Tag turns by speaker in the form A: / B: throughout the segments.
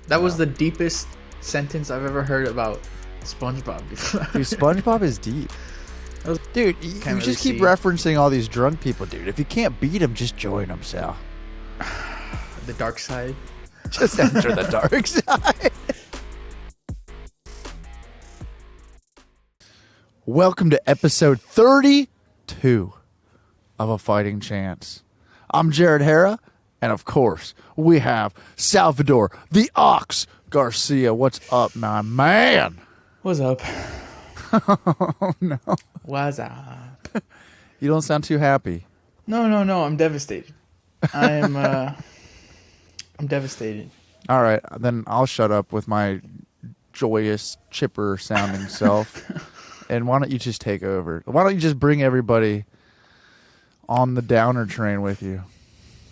A: That was the deepest sentence I've ever heard about SpongeBob before.
B: Dude, SpongeBob is deep. Dude, you
A: Can't
B: just
A: really
B: keep
A: see.
B: referencing all these drunk people, dude. If you can't beat them, just join them, Sal.
A: The dark side.
B: Just enter the dark side. Welcome to episode 32 of A Fighting Chance. I'm Jared Hara, and of course, we have Salvador the Ox Garcia. What's up, my man?
A: What's up?
B: Oh, no.
A: What's up?
B: You don't sound too happy.
A: No. I'm devastated. I'm devastated.
B: All right, then I'll shut up with my joyous, chipper sounding self. And why don't you just take over? Why don't you just bring everybody on the downer train with you?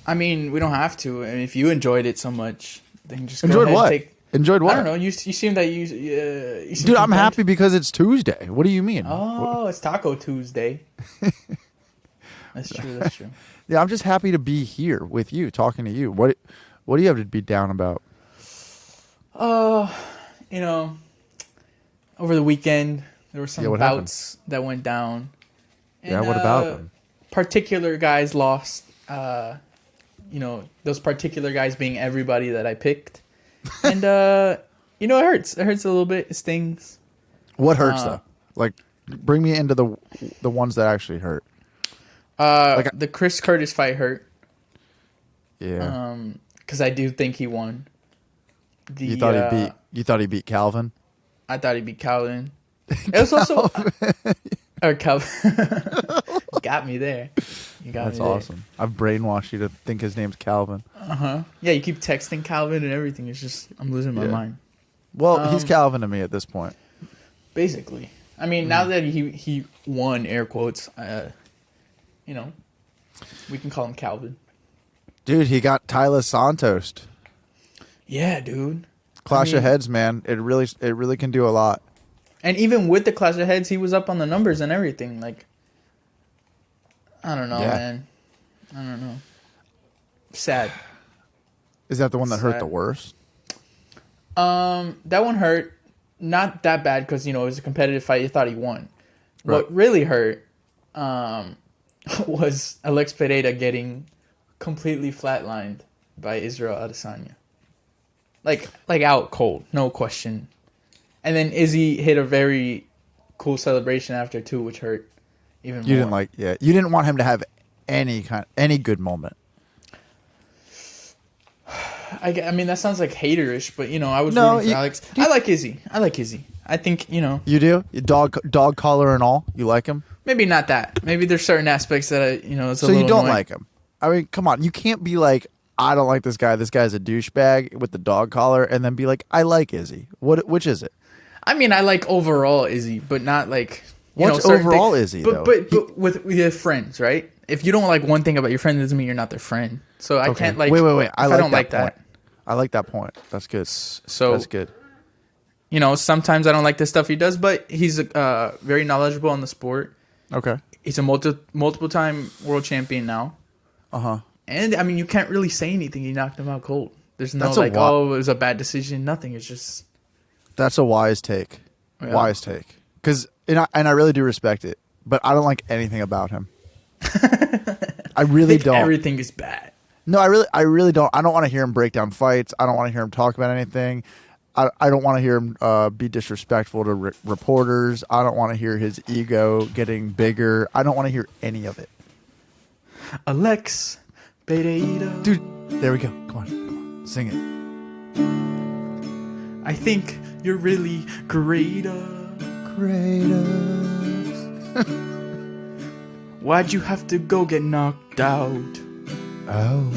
A: I mean, we don't have to. And if you enjoyed it so much, then just
B: Enjoyed
A: go ahead
B: what?
A: and take.
B: Enjoyed what?
A: I don't know. You seem that you seem
B: Dude, I'm
A: content.
B: happy because it's Tuesday. What do you mean?
A: Oh, it's Taco Tuesday. That's true.
B: Yeah, I'm just happy to be here with you, talking to you. What do you have to be down about?
A: You know, over the weekend there were some
B: what
A: bouts that went down.
B: Yeah, what about them?
A: Particular guys lost. You know, those particular guys being everybody that I picked. And you know, it hurts. It hurts a little bit. It stings.
B: What hurts though? Like, bring me into the ones that actually hurt.
A: The Chris Curtis fight hurt.
B: Yeah.
A: Because I do think he won.
B: You thought he beat Calvin?
A: I thought he beat Calvin. It was also or Calvin. Got me there. You got
B: That's
A: me there.
B: awesome. I've brainwashed you to think his name's Calvin.
A: Yeah, you keep texting Calvin and everything. It's just I'm losing my mind.
B: Well, he's Calvin to me at this point.
A: Basically, I mean, now that he won, air quotes, you know, we can call him Calvin.
B: Dude, he got Tyler Santos.
A: Yeah, dude.
B: Clash of Heads, man. It really can do a lot.
A: And even with the Clash of Heads, he was up on the numbers and everything. Like, I don't know, man. I don't know. Sad.
B: Is that the one that hurt the worst?
A: That one hurt. Not that bad because, you know, it was a competitive fight. You thought he won.
B: Right.
A: What really hurt was Alex Pereira getting completely flatlined by Israel Adesanya. Like out cold, no question. And then Izzy hit a very cool celebration after too, which hurt even more.
B: You didn't want him to have any good moment.
A: I mean, that sounds like haterish, but you know, I was rooting for Alex. I like Izzy. I think, you know.
B: You do? Dog collar and all? You like him?
A: Maybe not that. Maybe there's certain aspects that it's a
B: so
A: little
B: you don't
A: annoying.
B: like him? I mean, come on. You can't be like, I don't like this guy. This guy's a douchebag with the dog collar, and then be like, I like Izzy. Which is it?
A: I mean, I like overall Izzy, but not like.
B: What's overall Izzy though?
A: But with friends, right? If you don't like one thing about your friend, it doesn't mean you're not their friend. So I can't like.
B: Wait. I
A: don't like
B: that point.
A: that.
B: I like that point. That's good.
A: So
B: that's good.
A: You know, sometimes I don't like the stuff he does, but he's very knowledgeable on the sport.
B: Okay.
A: He's a multiple time world champion now. And I mean, you can't really say anything. He knocked him out cold. There's no it was a bad decision. Nothing. It's just.
B: That's a wise take.
A: Yeah.
B: Wise take. And I really do respect it, but I don't like anything about him. I really don't.
A: Everything is bad.
B: No, I really don't. I don't want to hear him break down fights. I don't want to hear him talk about anything. I don't want to hear him be disrespectful to reporters. I don't want to hear his ego getting bigger. I don't want to hear any of it.
A: Alex Pereira.
B: Dude, there we go. Come on. Sing it.
A: I think you're really great. Why'd you have to go get knocked out?
B: Oh.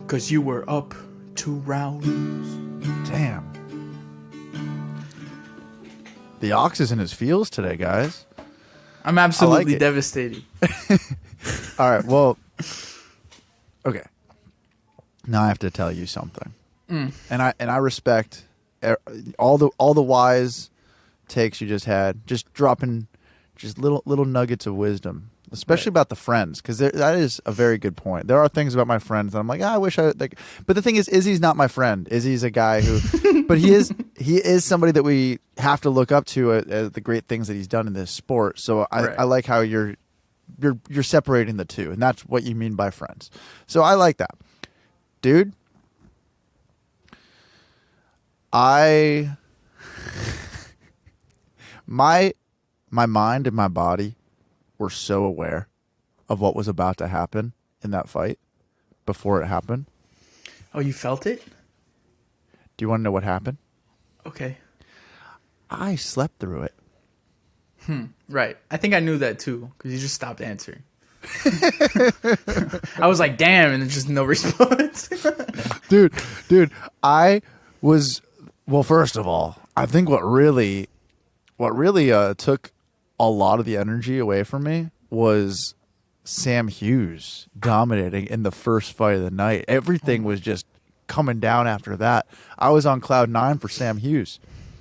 A: 'Cause you were up 2 rounds.
B: Damn. The Ox is in his feels today, guys.
A: I'm absolutely devastated.
B: All right, well, okay. Now I have to tell you something, and I respect all the wise takes you just had, just dropping just little nuggets of wisdom especially about the friends, because that is a very good point. There are things about my friends that I'm like, I wish I like. But the thing is, Izzy's not my friend. Izzy's a guy who, but he is somebody that we have to look up to at the great things that he's done in this sport. So I like how you're separating the two, and that's what you mean by friends. So I like that, dude. My mind and my body were so aware of what was about to happen in that fight before it happened.
A: Oh, you felt it?
B: Do you want to know what happened?
A: Okay.
B: I slept through it.
A: Right. I think I knew that too, because you just stopped answering. I was like, damn, and there's just no response.
B: Dude, I was, well, first of all, I think what really took a lot of the energy away from me was Sam Hughes dominating in the first fight of the night. Everything was just coming down after that. I was on cloud 9 for Sam Hughes.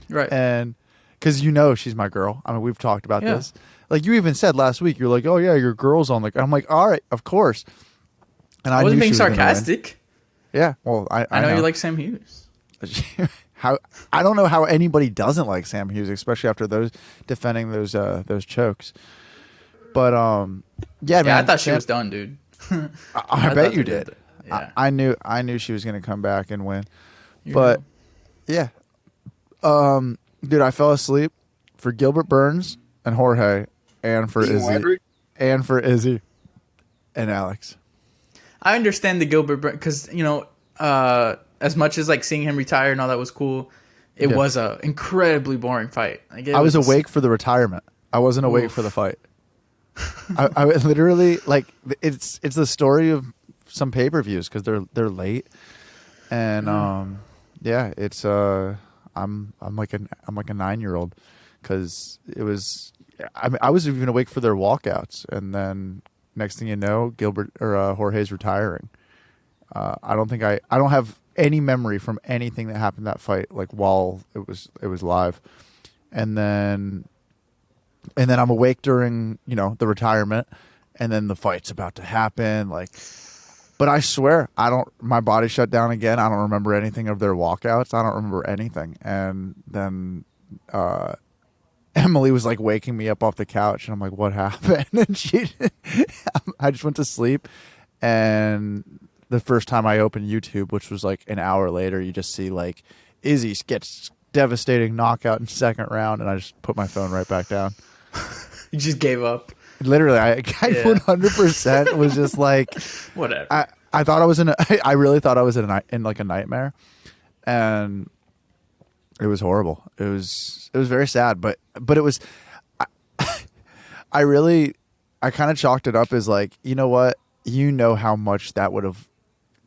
A: Right.
B: And because she's my girl. I mean, we've talked about this. Like you even said last week, you're like, oh yeah, your girl's on. Like I'm like, all right, of course. And I
A: wasn't
B: knew
A: being
B: she was gonna win.
A: sarcastic.
B: Yeah, well, I
A: know you like Sam Hughes.
B: I don't know how anybody doesn't like Sam Hughes, especially after defending those chokes. But yeah, man,
A: I thought she was done, dude.
B: I bet you did.
A: Yeah.
B: I knew she was going to come back and win.
A: But
B: yeah, dude, I fell asleep for Gilbert Burns and Jorge, and for Izzy, and Alex.
A: I understand the Gilbert because as much as like seeing him retire and all that was cool, it was a incredibly boring fight. Like,
B: I was awake for the retirement. I wasn't awake for the fight. I literally like it's the story of some pay-per-views because they're late, and it's I'm like a 9-year-old because it was I was even awake for their walkouts, and then next thing you know, Gilbert or Jorge's retiring. I don't have any memory from anything that happened that fight, like while it was live, and then I'm awake during the retirement, and then the fight's about to happen. Like, but I swear my body shut down again. I don't remember anything of their walkouts. I don't remember anything. And then Emily was like waking me up off the couch, and I'm like, what happened? And I just went to sleep, and the first time I opened YouTube, which was like an hour later, you just see like Izzy gets devastating knockout in second round, and I just put my phone right back down.
A: You just gave up.
B: Literally, I 100% was just like,
A: whatever.
B: I thought I was I really thought I was in like a nightmare, and it was horrible. It was very sad, but it was. I kind of chalked it up as like, you know what, how much that would have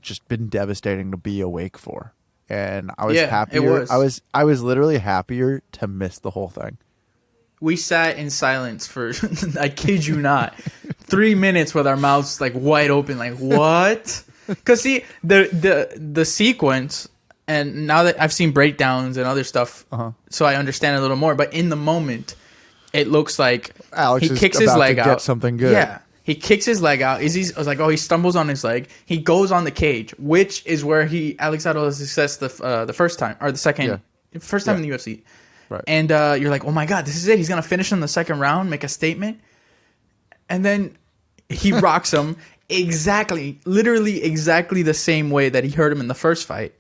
B: just been devastating to be awake for, and I was happier.
A: It was.
B: I was literally happier to miss the whole thing.
A: We sat in silence for, I kid you not, 3 minutes with our mouths like wide open, like what? Because see, the sequence, and now that I've seen breakdowns and other stuff, so I understand a little more. But in the moment, it looks like
B: Alex
A: he kicks his leg out.
B: Get something good.
A: Yeah, he kicks his leg out. I was like, oh, he stumbles on his leg. He goes on the cage, which is where Alex had all the success the first time or the second, first time in the UFC.
B: Right.
A: And you're like, oh my God, this is it. He's going to finish in the second round, make a statement. And then he rocks him literally exactly the same way that he hurt him in the first fight.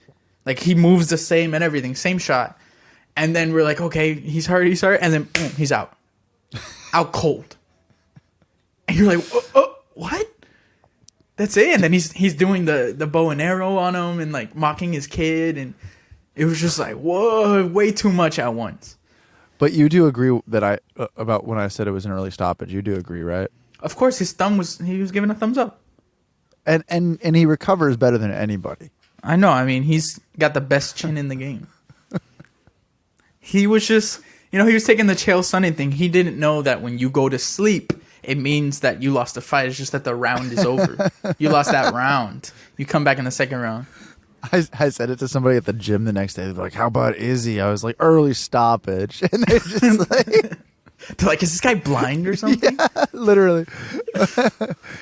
A: Like he moves the same and everything, same shot. And then we're like, okay, he's hurt. And then boom, he's out. Out cold. And you're like, what? That's it. And then he's doing the bow and arrow on him and like mocking his kid. And it was just like, whoa, way too much at once.
B: But you do agree that about when I said it was an early stoppage. You do agree, right?
A: Of course, he was giving a thumbs up.
B: And he recovers better than anybody.
A: I know. I mean, he's got the best chin in the game. He was just, he was taking the Chael Sonnen thing. He didn't know that when you go to sleep, it means that you lost the fight. It's just that the round is over. You lost that round. You come back in the second round.
B: I said it to somebody at the gym the next day. They're like, how about Izzy? I was like, early stoppage. And they're just like...
A: They're like, is this guy blind or something?
B: Yeah, literally.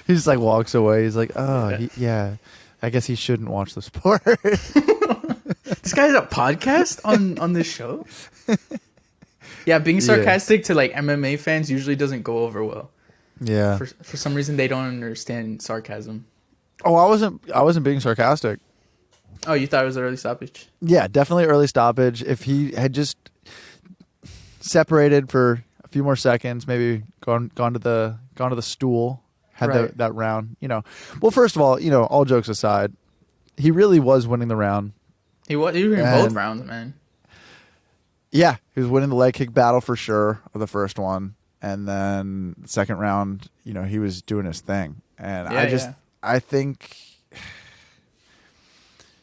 B: He just like walks away. He's like, oh, yeah. I guess he shouldn't watch the sport.
A: This guy has a podcast on this show. Yeah, being sarcastic to like MMA fans usually doesn't go over well.
B: Yeah.
A: For some reason, they don't understand sarcasm.
B: Oh, I wasn't being sarcastic.
A: Oh, you thought it was an early stoppage?
B: Yeah, definitely early stoppage. If he had just separated for a few more seconds, maybe gone to the stool, had
A: Right.
B: that round, Well, first of all, all jokes aside, he really was winning the round.
A: He was in both rounds, man.
B: Yeah, he was winning the leg kick battle for sure, of the first one, and then the second round, he was doing his thing, and I think.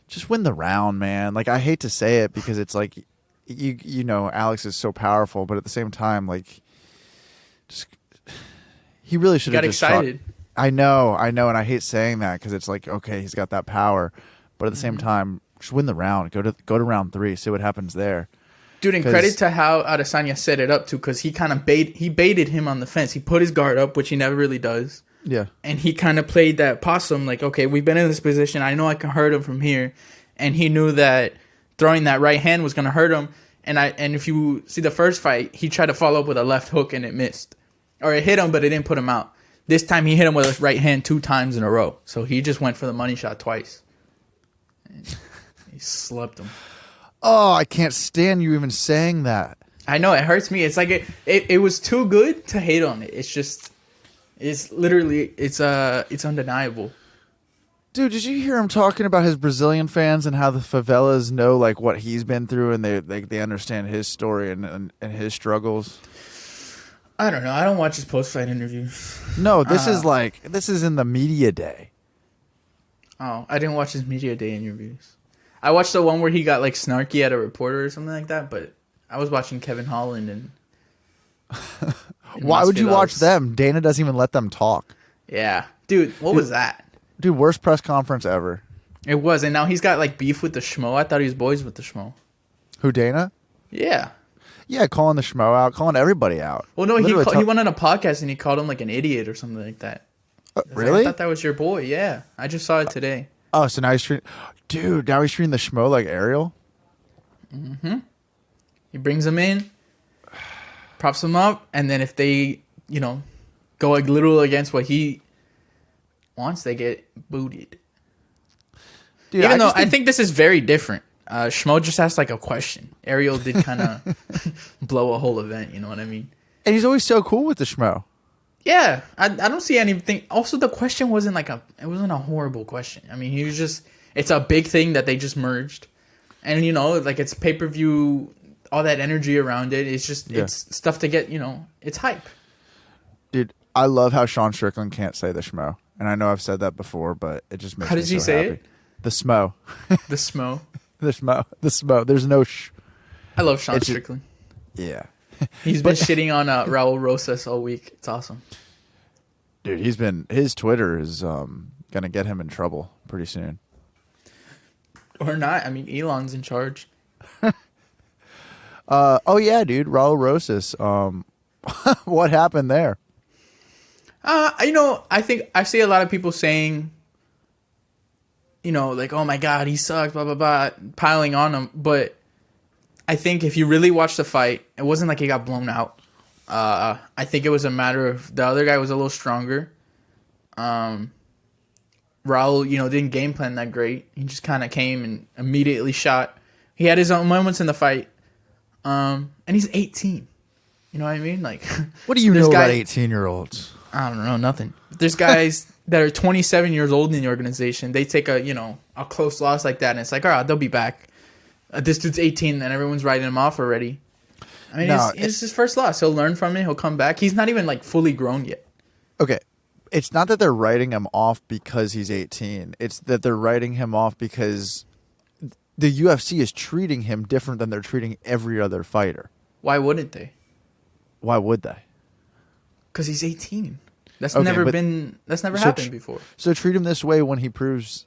B: Just win the round, man. Like, I hate to say it because it's like, Alex is so powerful, but at the same time, like, just he really should have
A: Got
B: just
A: excited.
B: I know, and I hate saying that because it's like, okay, he's got that power, but at the same time, just win the round. Go to round 3, see what happens there.
A: Dude, and credit to how Adesanya set it up too, because he kind of baited him on the fence. He put his guard up, which he never really does.
B: Yeah.
A: And he kind of played that possum, like, okay, we've been in this position. I know I can hurt him from here. And he knew that throwing that right hand was going to hurt him. And if you see the first fight, he tried to follow up with a left hook and it missed. Or it hit him, but it didn't put him out. This time he hit him with his right hand 2 times in a row. So he just went for the money shot twice. And he slept him.
B: Oh, I can't stand you even saying that.
A: I know, it hurts me. It's like it was too good to hate on it. It's just... It's literally, it's undeniable.
B: Dude, did you hear him talking about his Brazilian fans and how the favelas know like what he's been through and they understand his story and his struggles?
A: I don't know. I don't watch his post-fight interviews.
B: No, this is in the media day.
A: Oh, I didn't watch his media day interviews. I watched the one where he got like snarky at a reporter or something like that, but I was watching Kevin Holland and
B: Why would you watch them? Dana doesn't even let them talk.
A: Yeah. Dude, what was that?
B: Dude, worst press conference ever.
A: It was, and now he's got like beef with the schmo. I thought he was boys with the schmo.
B: Who, Dana?
A: Yeah.
B: Yeah, calling the schmo out, calling everybody out.
A: Well, no, he went on a podcast and he called him like an idiot or something like that.
B: Really?
A: I thought that was your boy. Yeah. I just saw it today.
B: Oh, so now he's treating... Dude, now he's treating the schmo like Ariel?
A: Mm-hmm. He brings him in, props him up, and then if they, go like little against what he wants, they get booted.
B: Dude,
A: Even though I think this is very different. Schmo just asked like a question. Ariel did kind of blow a whole event, you know what I mean?
B: And he's always so cool with the schmo.
A: Yeah, I don't see anything. Also, the question wasn't it wasn't a horrible question. I mean, he was just, it's a big thing that they just merged. And, like it's pay-per-view, all that energy around it. It's just, it's stuff to get, it's hype.
B: Dude, I love how Sean Strickland can't say the schmo. And I know I've said that before, but it just makes me so happy. How does he say it? The smo.
A: The smo.
B: The smo. The smo. There's no sh.
A: I love Sean Strickland.
B: Yeah.
A: He's been shitting on Raul Rosas all week. It's awesome.
B: Dude, his Twitter is gonna get him in trouble pretty soon.
A: Or not. I mean, Elon's in charge.
B: Oh yeah, dude, Raul Rosas. What happened there?
A: I think I see a lot of people saying, like, oh my God, he sucks, blah, blah, blah, piling on him. But I think if you really watch the fight, it wasn't like he got blown out. I think it was a matter of the other guy was a little stronger. Raul, didn't game plan that great. He just kind of came and immediately shot. He had his own moments in the fight. And he's 18. You know what I mean? Like,
B: what do you know about 18-year-olds?
A: I don't know, nothing. There's guys that are 27 years old in the organization. They take a close loss like that, and it's like, all right, they'll be back. This dude's 18, and everyone's writing him off already. I mean, it's his first loss. He'll learn from it. He'll come back. He's not even like fully grown yet.
B: Okay. It's not that they're writing him off because he's 18. It's that they're writing him off because the UFC is treating him different than they're treating every other fighter.
A: Why wouldn't they?
B: Why would they?
A: Because he's 18. That's never happened before.
B: So treat him this way when he proves...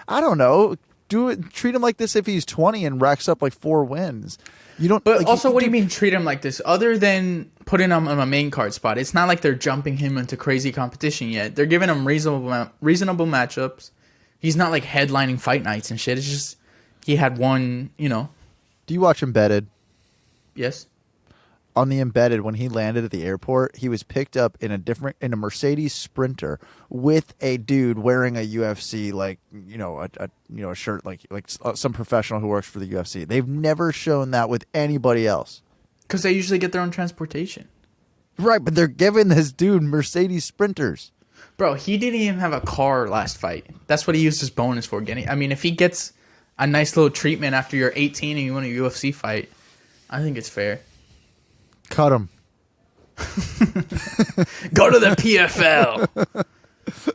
B: I don't know. treat him like this if he's 20 and racks up like 4 wins. You don't.
A: But
B: like,
A: also, what do you mean treat him like this? Other than putting him on a main card spot, it's not like they're jumping him into crazy competition yet. They're giving him reasonable matchups. He's not like headlining fight nights and shit. It's just he had one,
B: Do you watch Embedded?
A: Yes.
B: On the Embedded, when he landed at the airport, he was picked up in a Mercedes Sprinter with a dude wearing a UFC a shirt like some professional who works for the UFC. They've never shown that with anybody else.
A: Because they usually get their own transportation.
B: Right, but they're giving this dude Mercedes Sprinters.
A: Bro, he didn't even have a car last fight. That's what he used his bonus for. If he gets a nice little treatment after you're 18 and you win a UFC fight, I think it's fair.
B: Cut him.
A: Go to the PFL.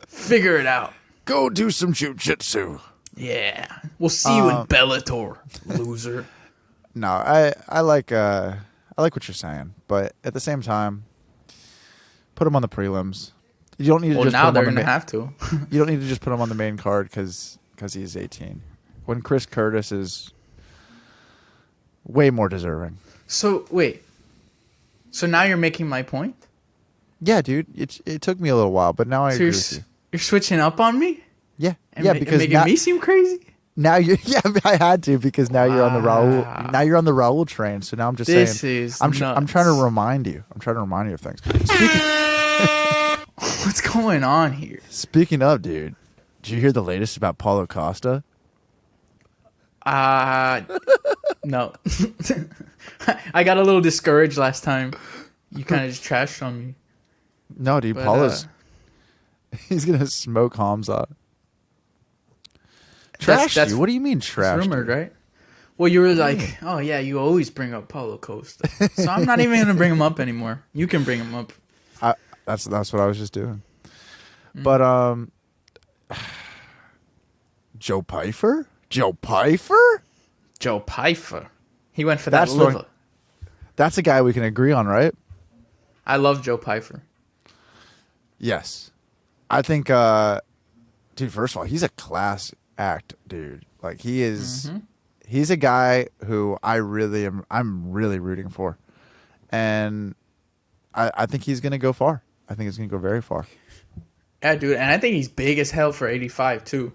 A: Figure it out.
B: Go do some jiu-jitsu.
A: Yeah. We'll see you in Bellator, loser.
B: No, I like what you're saying, but at the same time, put him on the prelims. You don't need to just
A: now
B: put him
A: they're
B: on the
A: going to have to.
B: You don't need to just put him on the main card because he's 18. When Chris Curtis is way more deserving.
A: So, wait. So now you're making my point?
B: Yeah, dude. It took me a little while, but now I agree with you.
A: You're switching up on me?
B: Yeah.
A: And
B: because
A: making me seem crazy?
B: Now you're I had to because now you're on the Raul. Now you're on the Raul train. So now I'm just saying. I'm trying to remind you. I'm trying to remind you of things.
A: What's going on here?
B: Speaking of, dude, did you hear the latest about Paulo Costa?
A: No. I got a little discouraged last time. You kind of just trashed on me.
B: No, dude, Paulo's he's gonna smoke Hamza. Trash you? What do you mean trash?
A: It's rumored, right? Well, you were like, oh yeah, you always bring up Paulo Costa, so I'm not even gonna bring him up anymore. You can bring him up.
B: That's what I was just doing. But Joe Pyfer.
A: He went for that liver.
B: That's a guy we can agree on, right?
A: I love Joe Pyfer.
B: Yes. I think, dude, first of all, he's a class act, dude. Like, he is, he's a guy who I'm really rooting for. And I think he's going to go far. I think he's going to go very far.
A: Yeah, dude. And I think he's big as hell for 85, too.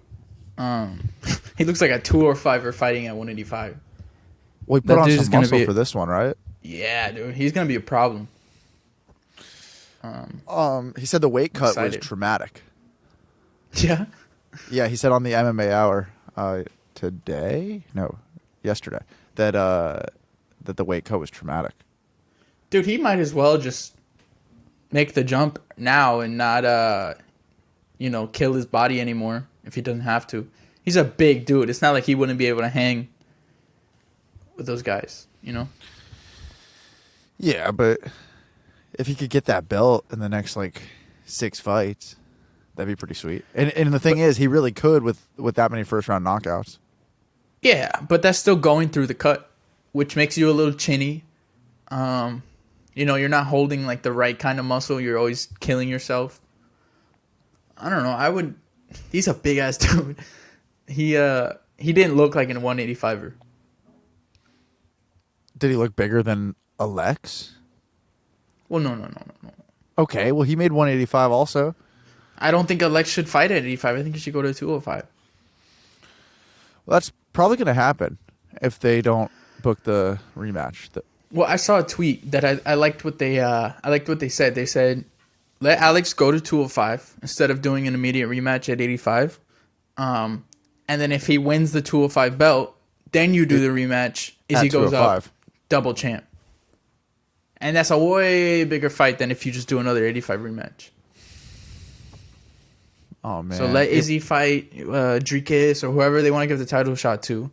A: He looks like a 205er fighting at 185.
B: Well, he put on some muscle for this one, right?
A: Yeah, dude. He's going to be a problem.
B: He said the weight cut was traumatic.
A: Yeah?
B: Yeah, he said on the MMA Hour yesterday, that the weight cut was traumatic.
A: Dude, he might as well just make the jump now and not, kill his body anymore if he doesn't have to. He's a big dude. It's not like he wouldn't be able to hang with those guys,
B: Yeah, but if he could get that belt in the next, 6 fights, that'd be pretty sweet. And the thing is, he really could with that many first-round knockouts.
A: Yeah, but that's still going through the cut, which makes you a little chinny. You're not holding, the right kind of muscle. You're always killing yourself. I don't know. He's a big-ass dude. He didn't look like a 185er.
B: Did he look bigger than Alex?
A: Well, no.
B: Okay, well, he made 185 also.
A: I don't think Alex should fight at 85. I think he should go to 205.
B: Well, that's probably going to happen if they don't book the rematch.
A: Well, I saw a tweet that I liked what they said. They said, let Alex go to 205 instead of doing an immediate rematch at 85. And then if he wins the 205 belt, then you do the rematch. He goes up double champ. And that's a way bigger fight than if you just do another 85 rematch.
B: Oh, man.
A: So let Izzy fight Dricus or whoever they want to give the title shot to.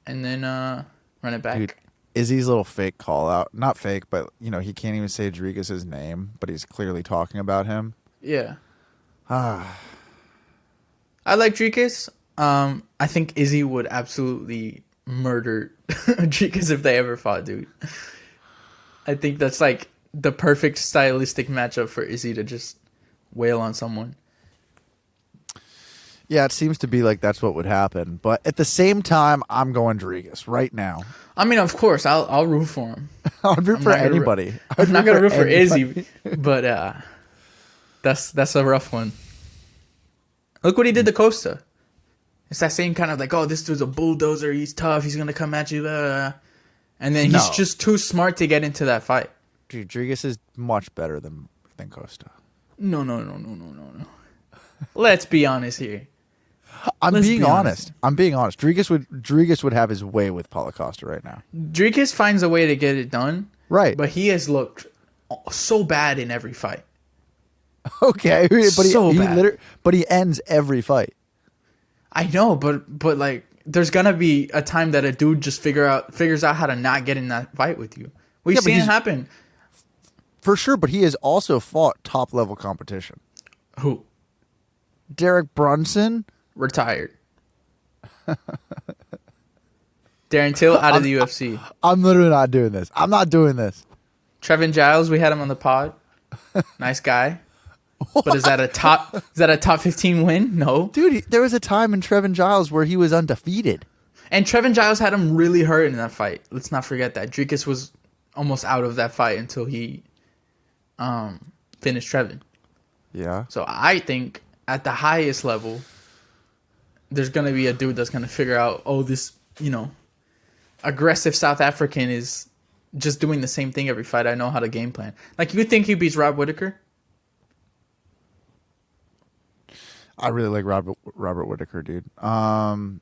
A: And then run it back.
B: Dude, Izzy's little fake call out. Not fake, but, he can't even say Dricus' name, but he's clearly talking about him.
A: Yeah. I like Dricus. I think Izzy would absolutely murder Dricus if they ever fought, dude. I think that's the perfect stylistic matchup for Izzy to just wail on someone.
B: Yeah, it seems to be like that's what would happen. But at the same time, I'm going Rodriguez right now.
A: I mean, of course, I'll root for him.
B: I'll root for
A: not gonna
B: anybody.
A: I'm not gonna root for
B: anybody.
A: Izzy, but that's a rough one. Look what he did to Costa. It's that same kind of like, oh, this dude's a bulldozer. He's tough. He's gonna come at you. Blah, blah, blah. And then he's just too smart to get into that fight.
B: Dude, Rodriguez is much better than Costa.
A: No. Let's be honest here.
B: I'm being honest. Rodriguez would have his way with Paulo Costa right now.
A: Rodriguez finds a way to get it done.
B: Right.
A: But he has looked so bad in every fight.
B: Okay, but
A: bad.
B: But he ends every fight.
A: I know, but like, there's gonna be a time that a dude just figures out how to not get in that fight with you. We've seen it happen
B: for sure. But he has also fought top level competition.
A: Who?
B: Derek Brunson
A: retired. Darren Till out of the UFC.
B: I'm literally not doing this. I'm not doing this.
A: Trevin Giles, we had him on the pod. Nice guy. But is that a top 15 win? No.
B: Dude, there was a time in Trevin Giles where he was undefeated.
A: And Trevin Giles had him really hurt in that fight. Let's not forget that. Dricus was almost out of that fight until he finished Trevin.
B: Yeah.
A: So I think at the highest level, there's going to be a dude that's going to figure out, oh, this, aggressive South African is just doing the same thing every fight. I know how to game plan. Like, you think he beats Rob Whittaker?
B: I really like Robert Whittaker, dude. And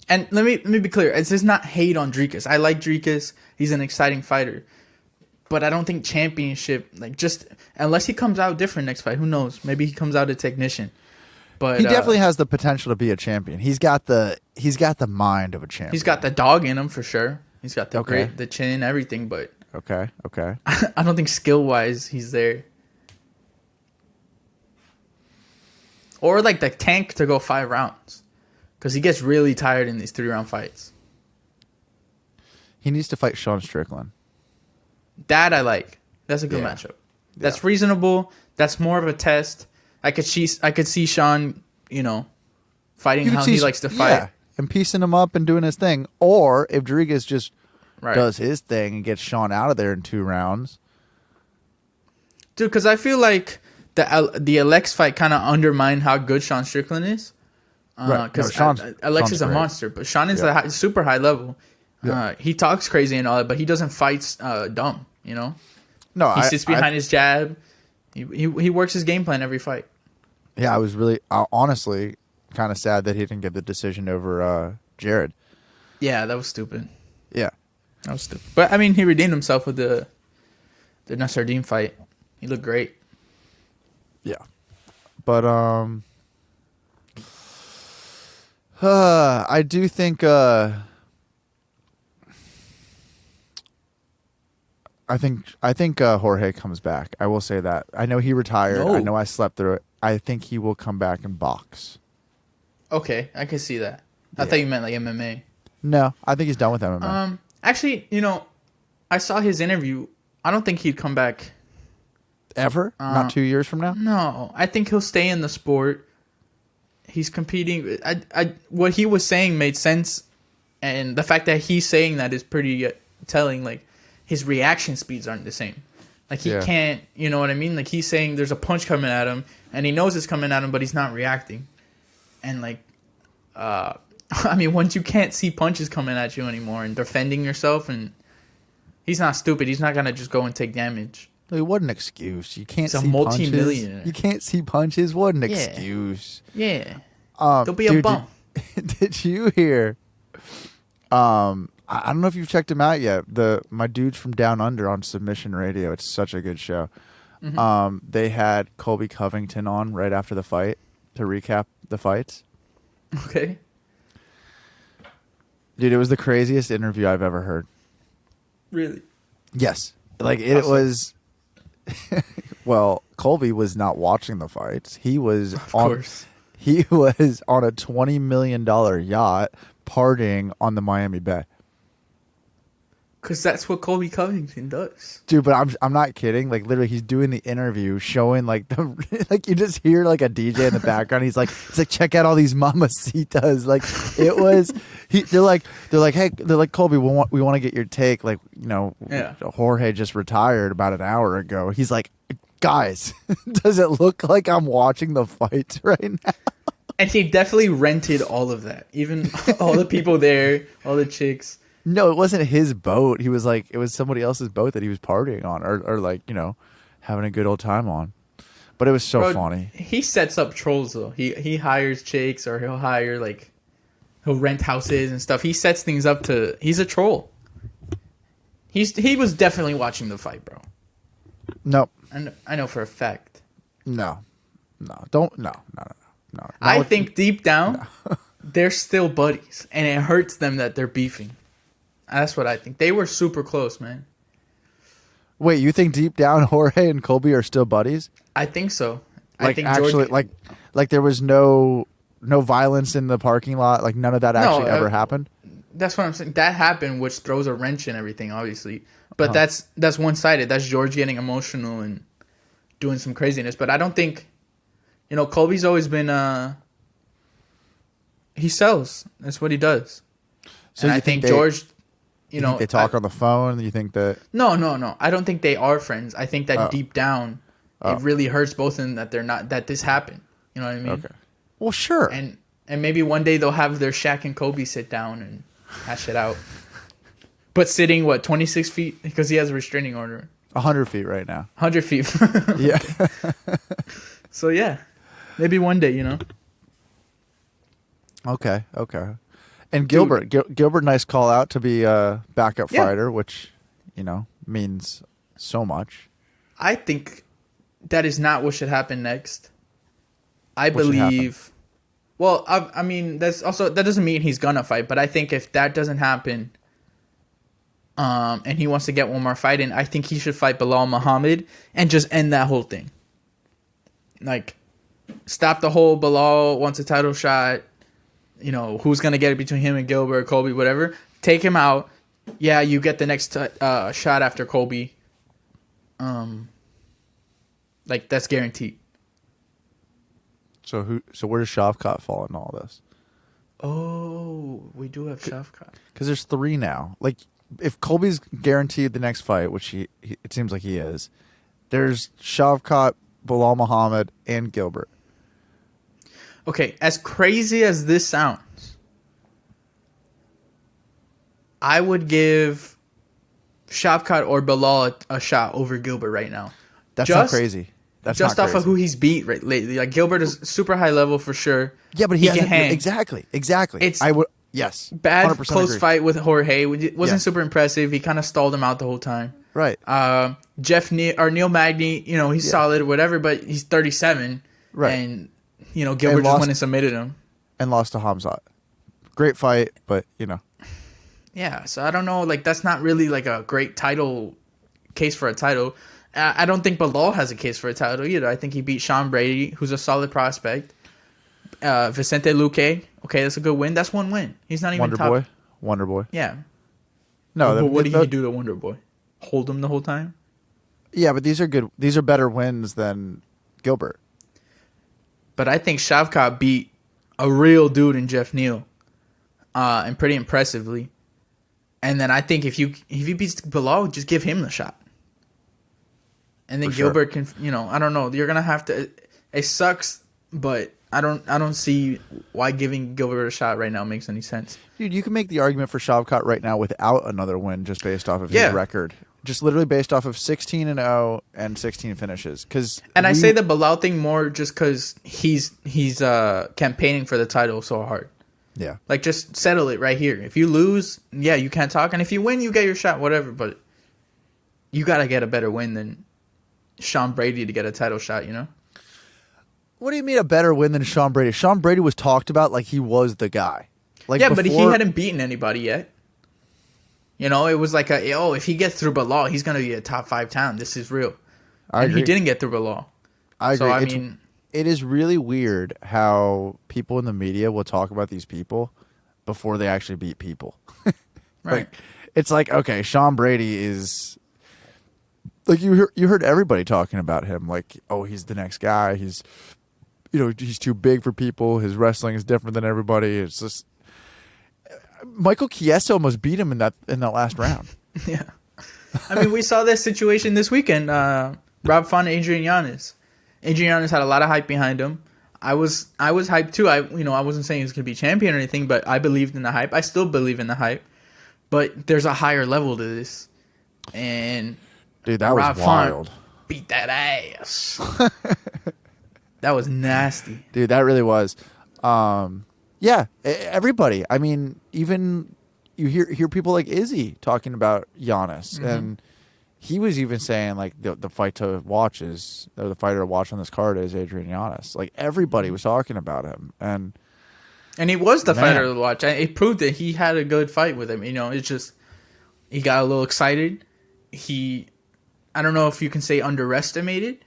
A: let me be clear. It's just not hate on Dricus. I like Dricus. He's an exciting fighter. But I don't think championship, like, just unless he comes out different next fight, who knows? Maybe he comes out a technician. But
B: he definitely has the potential to be a champion. He's got the mind of a champion.
A: He's got the dog in him for sure. He's got the chin, everything. But
B: okay.
A: I don't think skill wise he's there. Or like the tank to go 5 rounds, because he gets really tired in these 3-round fights.
B: He needs to fight Sean Strickland.
A: That I like. That's a good matchup. That's reasonable. That's more of a test. I could see Sean, fighting how he likes to fight. Yeah,
B: and piecing him up and doing his thing. Or if Rodriguez just does his thing and gets Sean out of there in 2 rounds.
A: Dude, because I feel like the Alex fight kind of undermined how good Sean Strickland is. Because Alex is a monster, but Sean is a super high level. Yeah. He talks crazy and all that, but he doesn't fight dumb, No, he sits behind his jab. He works his game plan every fight.
B: Yeah, I was really honestly kind of sad that he didn't get the decision over Jared.
A: Yeah, that was stupid.
B: Yeah,
A: that was stupid. But I mean, he redeemed himself with the Nasruddin fight. He looked great.
B: Yeah, but I do think I think Jorge comes back. I will say that. I know he retired. No. I know I slept through it. I think he will come back and box.
A: Okay, I can see that. I thought you meant like MMA.
B: No, I think he's done with MMA.
A: Actually, I saw his interview. I don't think he'd come back.
B: Ever? Not 2 years from now?
A: No, I think he'll stay in the sport. He's competing. What he was saying made sense, and the fact that he's saying that is pretty telling. Like, his reaction speeds aren't the same. Like, he can't, you know what I mean? Like, he's saying there's a punch coming at him, and he knows it's coming at him, but he's not reacting. And, like, I mean, once you can't see punches coming at you anymore and defending yourself, and he's not stupid. He's not going to just go and take damage.
B: What an excuse. You can't see
A: punches. He's a multi-millionaire.
B: You can't see punches. What an excuse.
A: Yeah. Don't be a bum.
B: Did you hear... I don't know if you've checked him out yet. My dudes from Down Under on Submission Radio. It's such a good show. Mm-hmm. They had Colby Covington on right after the fight to recap the fights.
A: Okay.
B: Dude, it was the craziest interview I've ever heard.
A: Really?
B: Yes. Like, it was... Well, Colby was not watching the fights. He was on a $20 million yacht partying on the Miami Bay.
A: Because that's what Colby Covington does.
B: Dude, but I'm not kidding. Like literally, he's doing the interview, showing like the like you just hear like a DJ in the background. He's like check out all these mamacitas. Like it was. They're like Colby, we want to get your take. Like
A: Yeah.
B: Jorge just retired about an hour ago. He's like, guys, does it look like I'm watching the fights right now?
A: And he definitely rented all of that. Even all the people there, all the chicks.
B: No, it wasn't his boat. He was like, it was somebody else's boat that he was partying on, or like having a good old time on. But it was so funny.
A: He sets up trolls though. He hires chicks, or he'll rent houses and stuff. He sets things up to. He's a troll. He was definitely watching the fight, bro.
B: Nope.
A: And I know for a fact.
B: No. Don't no.
A: I think deep down, they're still buddies, and it hurts them that they're beefing. That's what I think. They were super close, man.
B: Wait, you think deep down Jorge and Colby are still buddies?
A: I think so.
B: Like
A: I think
B: actually, like there was no violence in the parking lot. Like none of that actually ever happened.
A: That's what I'm saying. That happened, which throws a wrench in everything, obviously. But that's one sided. That's George getting emotional and doing some craziness. But I don't think, Colby's always been. He sells. That's what he does.
B: So
A: and I think George.
B: You think they talk on the phone? You think that?
A: No. I don't think they are friends. I think that deep down, it really hurts both of them that they're not. That this happened. You know what I mean?
B: Okay. Well, sure.
A: And maybe one day they'll have their Shaq and Kobe sit down and hash it out. But sitting 26 feet because he has a restraining order.
B: 100 feet right now.
A: 100 feet.
B: Yeah.
A: So yeah, maybe one day.
B: Okay. And Gilbert, Gilbert, nice call out to be a backup fighter, which, means so much.
A: I think that is not what should happen next. I believe. Well, I mean, that doesn't mean he's gonna fight, but I think if that doesn't happen, and he wants to get one more fight in, I think he should fight Bilal Muhammad and just end that whole thing. Like, stop the whole Bilal wants a title shot. Who's going to get it between him and Gilbert, Colby, whatever. Take him out. Yeah, you get the next shot after Colby. That's guaranteed.
B: So where does Shavkat fall in all this?
A: Oh, we do have Shavkat.
B: Because there's 3 now. Like, if Colby's guaranteed the next fight, which it seems like he is, there's Shavkat, Bilal Muhammad, and Gilbert.
A: Okay, as crazy as this sounds, I would give Shavkat or Bilal a shot over Gilbert right now.
B: That's not crazy. That's
A: just
B: not
A: off
B: crazy.
A: of who he's beat lately. Like Gilbert is super high level for sure.
B: Yeah, but he
A: can hang.
B: Exactly. Yes.
A: Bad close
B: agree.
A: Fight with Jorge wasn't super impressive. He kind of stalled him out the whole time.
B: Right.
A: Neil Magny, he's solid, whatever, but he's 37.
B: Right.
A: And Gilbert just went and submitted him.
B: And lost to Hamzat. Great fight, but
A: Yeah, so I don't know. Like, that's not really like a great case for a title. I don't think Bilal has a case for a title either. I think he beat Sean Brady, who's a solid prospect. Vicente Luque, okay, that's a good win. That's one win. He's not even
B: Wonder Boy.
A: Yeah.
B: No,
A: but what did he do to Wonder Boy? Hold him the whole time?
B: Yeah, but these are good. These are better wins than Gilbert.
A: But I think Shavkat beat a real dude in Jeff Neal, and pretty impressively. And then I think if he beats Bilal, just give him the shot. And then Gilbert can, I don't know. You're gonna have to. It sucks, but I don't see why giving Gilbert a shot right now makes any sense.
B: Dude, you can make the argument for Shavkat right now without another win, just based off of his record. Just literally based off of 16-0 and 16 finishes.
A: I say the Bilal thing more just because he's campaigning for the title so hard.
B: Yeah.
A: Like, just settle it right here. If you lose, you can't talk. And if you win, you get your shot, whatever. But you got to get a better win than Sean Brady to get a title shot,
B: What do you mean a better win than Sean Brady? Sean Brady was talked about like he was the guy. Like
A: but he hadn't beaten anybody yet. It was like if he gets through Bilal, he's going to be a top 5 talent. This is real.
B: I agree.
A: He didn't get through Bilal.
B: I agree.
A: So, I mean,
B: it is really weird how people in the media will talk about these people before they actually beat people.
A: Right.
B: it's like, okay, Sean Brady is like you heard everybody talking about him, like, oh, he's the next guy. He's he's too big for people. His wrestling is different than everybody. It's just Michael Chiesa almost beat him in that last round.
A: Yeah. I mean, we saw this situation this weekend. Rob Font, Adrian Yanez. Adrian Yanez had a lot of hype behind him. I was hyped too. I wasn't saying he was going to be champion or anything, but I believed in the hype. I still believe in the hype. But there's a higher level to this. And
B: dude, that
A: Rob
B: was wild.
A: Font beat that ass. That was nasty.
B: Dude, that really was. Yeah, everybody. I mean, even you hear people like Izzy talking about Giannis, and he was even saying like the fighter to watch on this card is Adrian Giannis. Like everybody was talking about him, and
A: he was the fighter to watch. It proved that he had a good fight with him. It's just he got a little excited. I don't know if you can say underestimated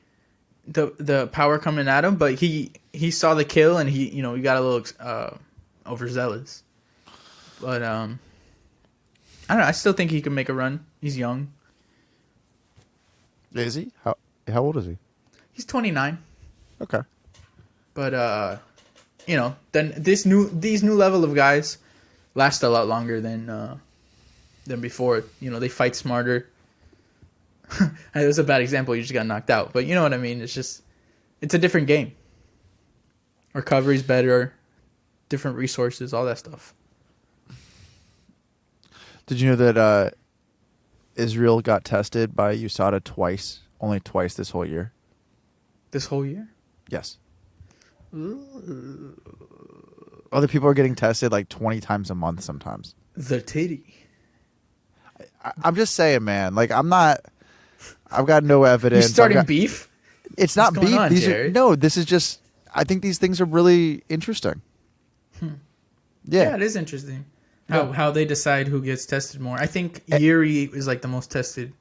A: the power coming at him, but he saw the kill and he got a little overzealous. But I don't know. I still think he can make a run. He's young.
B: Is he? How old is he?
A: He's 29.
B: Okay.
A: But then these new level of guys last a lot longer than before. They fight smarter. It was a bad example. You just got knocked out, but you know what I mean. It's a different game. Recovery's better, different resources, all that stuff.
B: Did you know that Israel got tested by USADA only twice this whole year?
A: This whole year?
B: Yes. Other people are getting tested like 20 times a month sometimes.
A: The titty.
B: I'm just saying, man. Like, I've got no evidence.
A: You starting beef?
B: It's not beef. This is just, I think these things are really interesting.
A: Yeah, it is interesting. How they decide who gets tested more. I think Yuri is like the most tested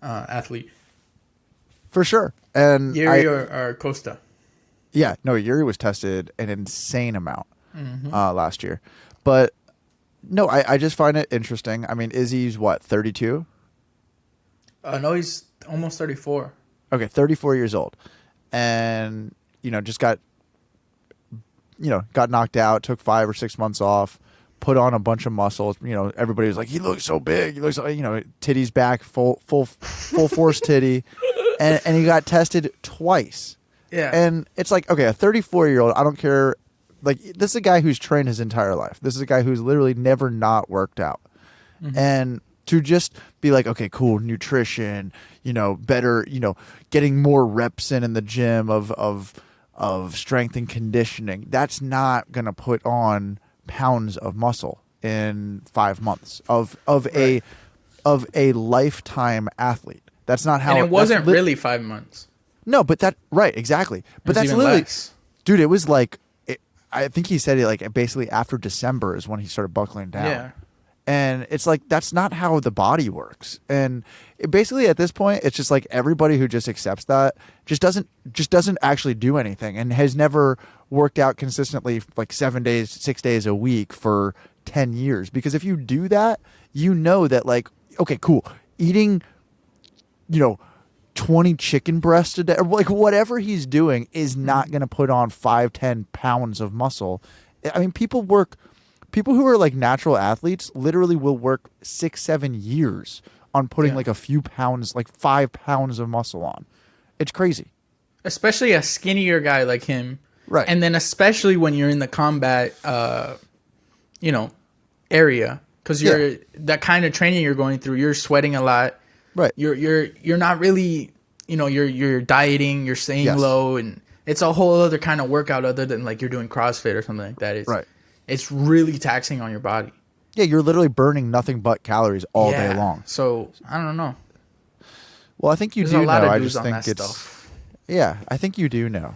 A: athlete.
B: For sure. And
A: Yuri or Costa.
B: Yeah, no, Yuri was tested an insane amount last year. But no, I just find it interesting. I mean, Izzy's what, 32?
A: No, he's almost 34.
B: Okay, 34 years old. And, just got knocked out, took 5 or 6 months off, put on a bunch of muscles. Everybody was like, he looks so big. He looks like, titties back, full force titty. And he got tested twice.
A: Yeah.
B: And it's like, okay, a 34-year-old, I don't care. Like, this is a guy who's trained his entire life. This is a guy who's literally never not worked out. And to just be like, okay, cool, nutrition, better, getting more reps in the gym of strength and conditioning. That's not going to put on pounds of muscle in 5 months of a lifetime athlete. That's not how.
A: And it wasn't really 5 months.
B: No, but right, exactly. But that's literally less. Dude, it was like, I think he said it like basically after December is when he started buckling down.
A: Yeah.
B: And it's like, that's not how the body works. And basically at this point, it's just like everybody who just accepts that just doesn't actually do anything and has never worked out consistently like 7 days, 6 days a week for 10 years. Because if you do that, that like, okay, cool, eating, 20 chicken breasts a day, or like whatever he's doing is not going to put on 5-10 pounds of muscle. I mean, people who are like natural athletes literally will work 6-7 years on putting like a few pounds, like 5 pounds of muscle on. It's crazy.
A: Especially a skinnier guy like him.
B: Right.
A: And then especially when you're in the combat, area, because you're that kind of training you're going through, you're sweating a lot.
B: Right.
A: You're not really, you're dieting, you're staying low, and it's a whole other kind of workout other than like you're doing CrossFit or something like that. It's really taxing on your body.
B: Yeah, you're literally burning nothing but calories all day long.
A: So I don't know.
B: Well, I think you
A: There's
B: do
A: a lot
B: know.
A: of
B: I
A: dudes
B: just
A: on
B: think
A: that
B: it's
A: stuff.
B: Yeah, I think you do know.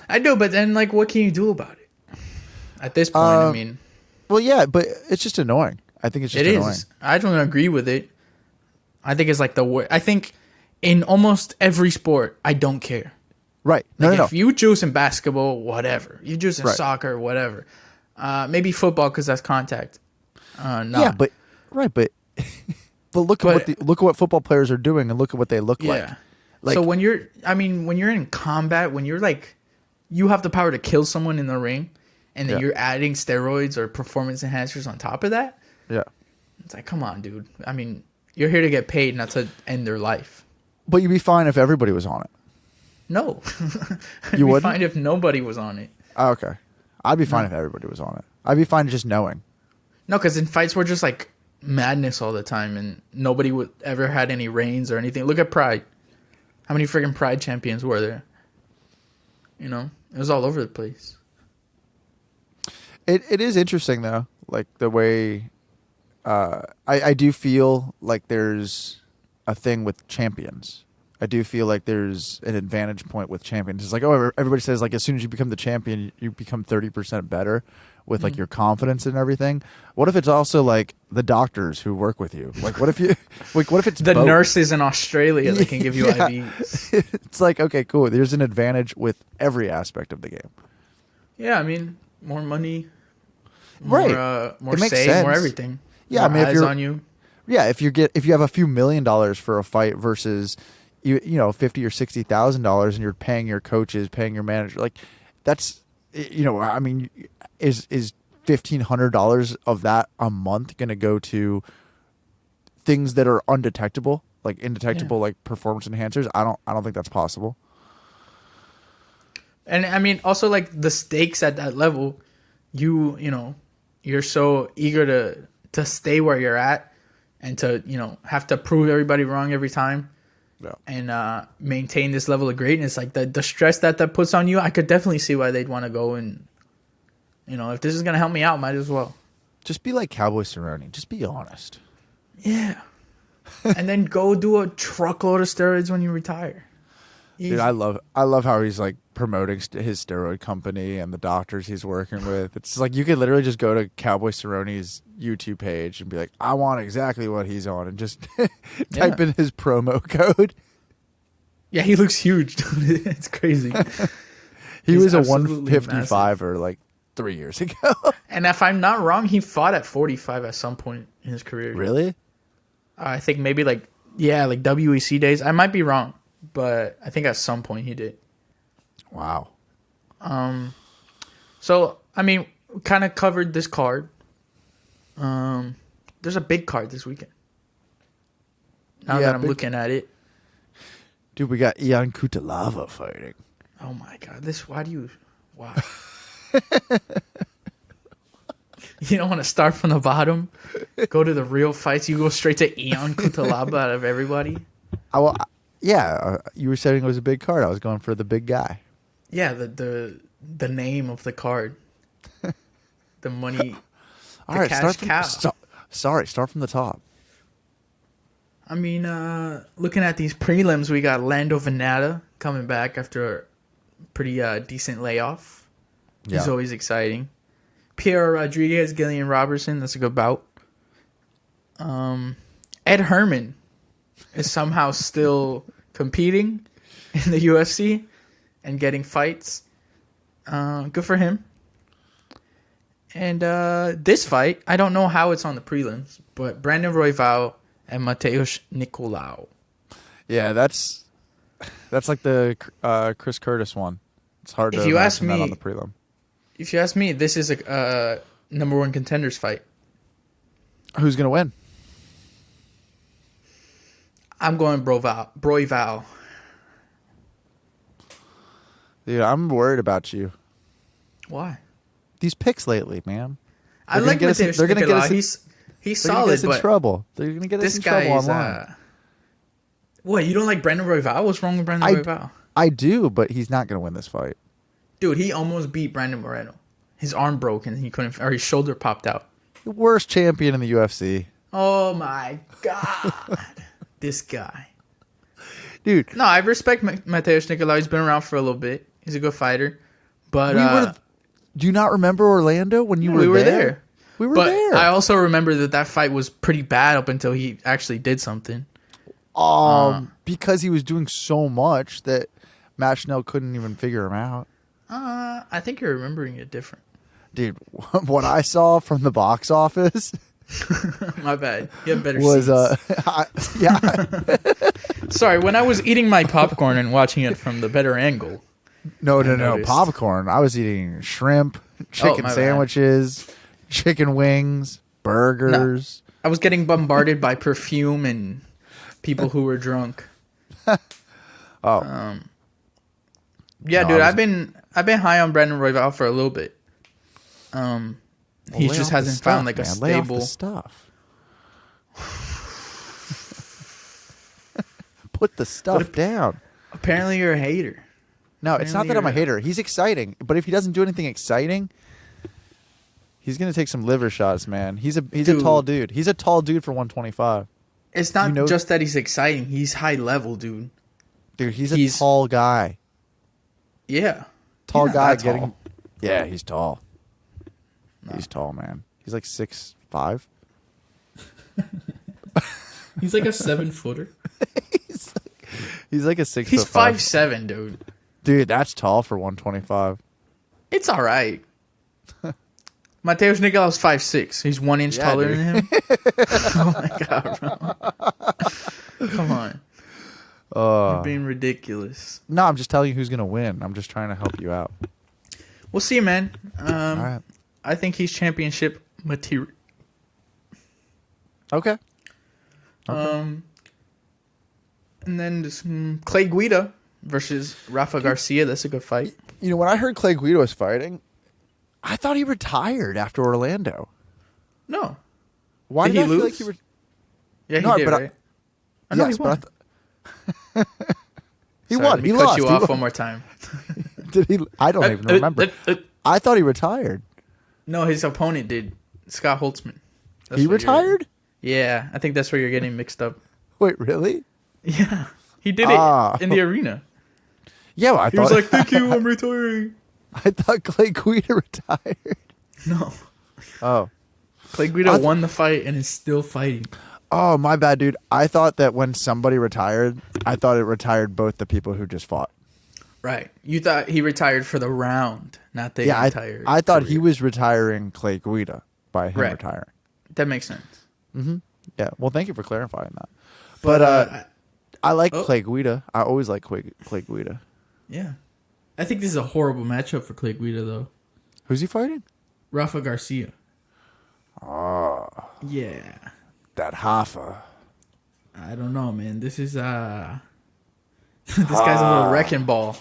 A: I do, but then like, what can you do about it? At this point, I mean.
B: Well, yeah, but it's just annoying. I think it's just annoying.
A: I don't agree with it. I think it's like I think in almost every sport, I don't care.
B: Right.
A: If you juice in basketball, whatever. You juice in soccer, whatever. Maybe football because that's contact.
B: Yeah, Right, but look at what football players are doing, and look at what they look like.
A: So when you're in combat, when you're like, you have the power to kill someone in the ring, and then you're adding steroids or performance enhancers on top of that.
B: Yeah,
A: it's like, come on, dude. I mean, you're here to get paid, not to end their life.
B: But you'd be fine if everybody was on it.
A: No,
B: you would
A: be fine if nobody was on it.
B: Oh, okay, I'd be fine if everybody was on it. I'd be fine just knowing.
A: No, because in fights we're just like madness all the time, and nobody would ever had any reigns or anything. Look at Pride. How many freaking Pride champions were there? You know, it was all over the place.
B: It is interesting though, like the way I do feel like there's a thing with champions. I do feel like there's an advantage point with champions. It's like, oh, everybody says like as soon as you become the champion, you become 30% better with like your confidence and everything. What if it's also like the doctors who work with you? Like what if it's
A: the nurses in Australia that can give you IVs?
B: It's like, okay, cool. There's an advantage with every aspect of the game.
A: Yeah, I mean, more money, more say,
B: sense.
A: more everything.
B: Yeah,
A: more
B: I mean,
A: eyes on you.
B: Yeah, if you have a few $1 million for a fight versus you know $50,000 or $60,000 and you're paying your coaches, paying your manager, like that's, you know, I mean, is $1,500 of that a month going to go to things that are undetectable, like indetectable, like performance enhancers? I don't think that's possible.
A: And I mean, also like the stakes at that level, you know, you're so eager to stay where you're at and to, you know, have to prove everybody wrong every time.
B: Yeah.
A: And maintain this level of greatness. Like the stress that puts on you, I could definitely see why they'd want to go and, you know, if this is going to help me out, might as well.
B: Just be like Cowboy Cerrone. Just be honest.
A: Yeah. And then go do a truckload of steroids when you retire. Easy.
B: Dude, I love how he's like promoting his steroid company and the doctors he's working with. It's like you could literally just go to Cowboy Cerrone's YouTube page and be like, I want exactly what he's on, and just type in his promo code. Yeah,
A: he looks huge, dude. It's crazy.
B: He was a 155er like 3 years ago.
A: And if I'm not wrong, he fought at 45 at some point in his career.
B: Really?
A: I think maybe like WEC days. I might be wrong, but I think at some point he did.
B: Wow.
A: So, I mean, we kind of covered this card. There's a big card this weekend. Now that I'm looking at it.
B: Dude, we got Ian Cutelaba fighting.
A: Oh my God. Wow. You don't want to start from the bottom, go to the real fights. You go straight to Ian Cutelaba out of everybody.
B: You were saying it was a big card. I was going for the big guy.
A: Yeah, the name of the card. The money.
B: All right, start from the top.
A: I mean, looking at these prelims, we got Lando Venata coming back after a pretty decent layoff. Yeah. He's always exciting. Pierre Rodriguez, Gillian Robertson, that's a good bout. Ed Herman is somehow still competing in the UFC and getting fights. Good for him. And this fight, I don't know how it's on the prelims, but Brandon Royval and Mateusz Nicolau.
B: Yeah, that's like the Chris Curtis one. It's hard to imagine that on the prelim.
A: If you ask me, this is a number one contenders fight.
B: Who's going to win?
A: I'm going Royval.
B: Dude, I'm worried about you.
A: Why?
B: These picks lately, man.
A: I like Mateusz Nicolau. He's solid, but
B: trouble. They're going to get us in trouble online.
A: What, you don't like Brandon Royval? What's wrong with Brandon Royval?
B: I do, but he's not going to win this fight.
A: Dude, he almost beat Brandon Moreno. His arm broke and his shoulder popped out.
B: The worst champion in the UFC.
A: Oh my God. This guy.
B: Dude.
A: No, I respect Mateusz Nicolau. He's been around for a little bit. He's a good fighter. But
B: do you not remember Orlando when you were there?
A: We were there.
B: We were there.
A: I also remember that fight was pretty bad up until he actually did something.
B: Because he was doing so much that Matt Schnell couldn't even figure him out.
A: I think you're remembering it different.
B: Dude, what I saw from the box office,
A: My bad. You have better
B: was
A: seats.
B: yeah.
A: Sorry, when I was eating my popcorn and watching it from the better angle.
B: No,
A: noticed.
B: popcorn. I was eating shrimp, chicken
A: my bad.
B: sandwiches, chicken wings, burgers.
A: I was getting bombarded by perfume and people who were drunk.
B: Oh.
A: Yeah,
B: No,
A: dude,
B: I
A: I've been high on Brandon Royval for a little bit. He
B: Well,
A: just hasn't found like a
B: man. Lay off
A: stable
B: the stuff. Put the stuff down.
A: Apparently you're a hater.
B: No, it's not that I'm a hater. He's exciting, but if he doesn't do anything exciting, he's gonna take some liver shots, man. He's a tall dude. He's a tall dude for 125.
A: It's not just that he's exciting. He's high level, dude.
B: Dude, he's a tall guy.
A: Yeah.
B: Tall
A: He's not
B: guy
A: that
B: getting.
A: tall.
B: Yeah, he's tall.
A: No.
B: He's tall, man. He's like 6'5".
A: He's like a 7-footer.
B: He's like a 6'5".
A: He's 5'7", dude.
B: Dude, that's tall for 125.
A: It's all right. Mateus Nicolas 5'6". He's 1 inch taller than him. Oh my god, bro! Come on, you're being ridiculous.
B: No, I'm just telling you who's gonna win. I'm just trying to help you out.
A: We'll see, man.
B: All right.
A: I think he's championship material.
B: Okay.
A: And then this, Clay Guida versus Rafa Garcia. That's a good fight.
B: You know, when I heard Clay Guida was fighting, I thought he retired after Orlando.
A: No.
B: Why
A: Did
B: did
A: he
B: I
A: lose?
B: feel like he
A: Yeah, he
B: No,
A: did,
B: but
A: right? I know
B: yes,
A: he won.
B: but he
A: Sorry,
B: won.
A: let me
B: He
A: cut
B: lost.
A: you
B: He
A: off
B: won.
A: one more time.
B: Did he? I don't even remember. I thought he retired.
A: No, his opponent did. Scott Holtzman. That's
B: He
A: what you're-
B: retired?
A: Yeah, I think that's where you're getting mixed up.
B: Wait, really?
A: Yeah, he did it in the arena.
B: Yeah, well, I
A: He
B: thought
A: was like, "Thank you, I'm retiring."
B: I thought Clay Guida retired.
A: No,
B: Oh.
A: Clay Guida won the fight and is still fighting.
B: Oh, my bad, dude. I thought that when somebody retired, I thought it retired both the people who just fought.
A: Right, you thought he retired for the round, not the entire.
B: I thought he
A: career.
B: was retiring Clay Guida by him retiring.
A: That makes sense.
B: Yeah. Well, thank you for clarifying that. But I like Clay Guida. I always like Clay Guida.
A: Yeah, I think this is a horrible matchup for Clay Guida, though.
B: Who's he fighting?
A: Rafa Garcia.
B: Oh,
A: Yeah,
B: that Hoffa.
A: I don't know, man. This is this guy's a little wrecking ball.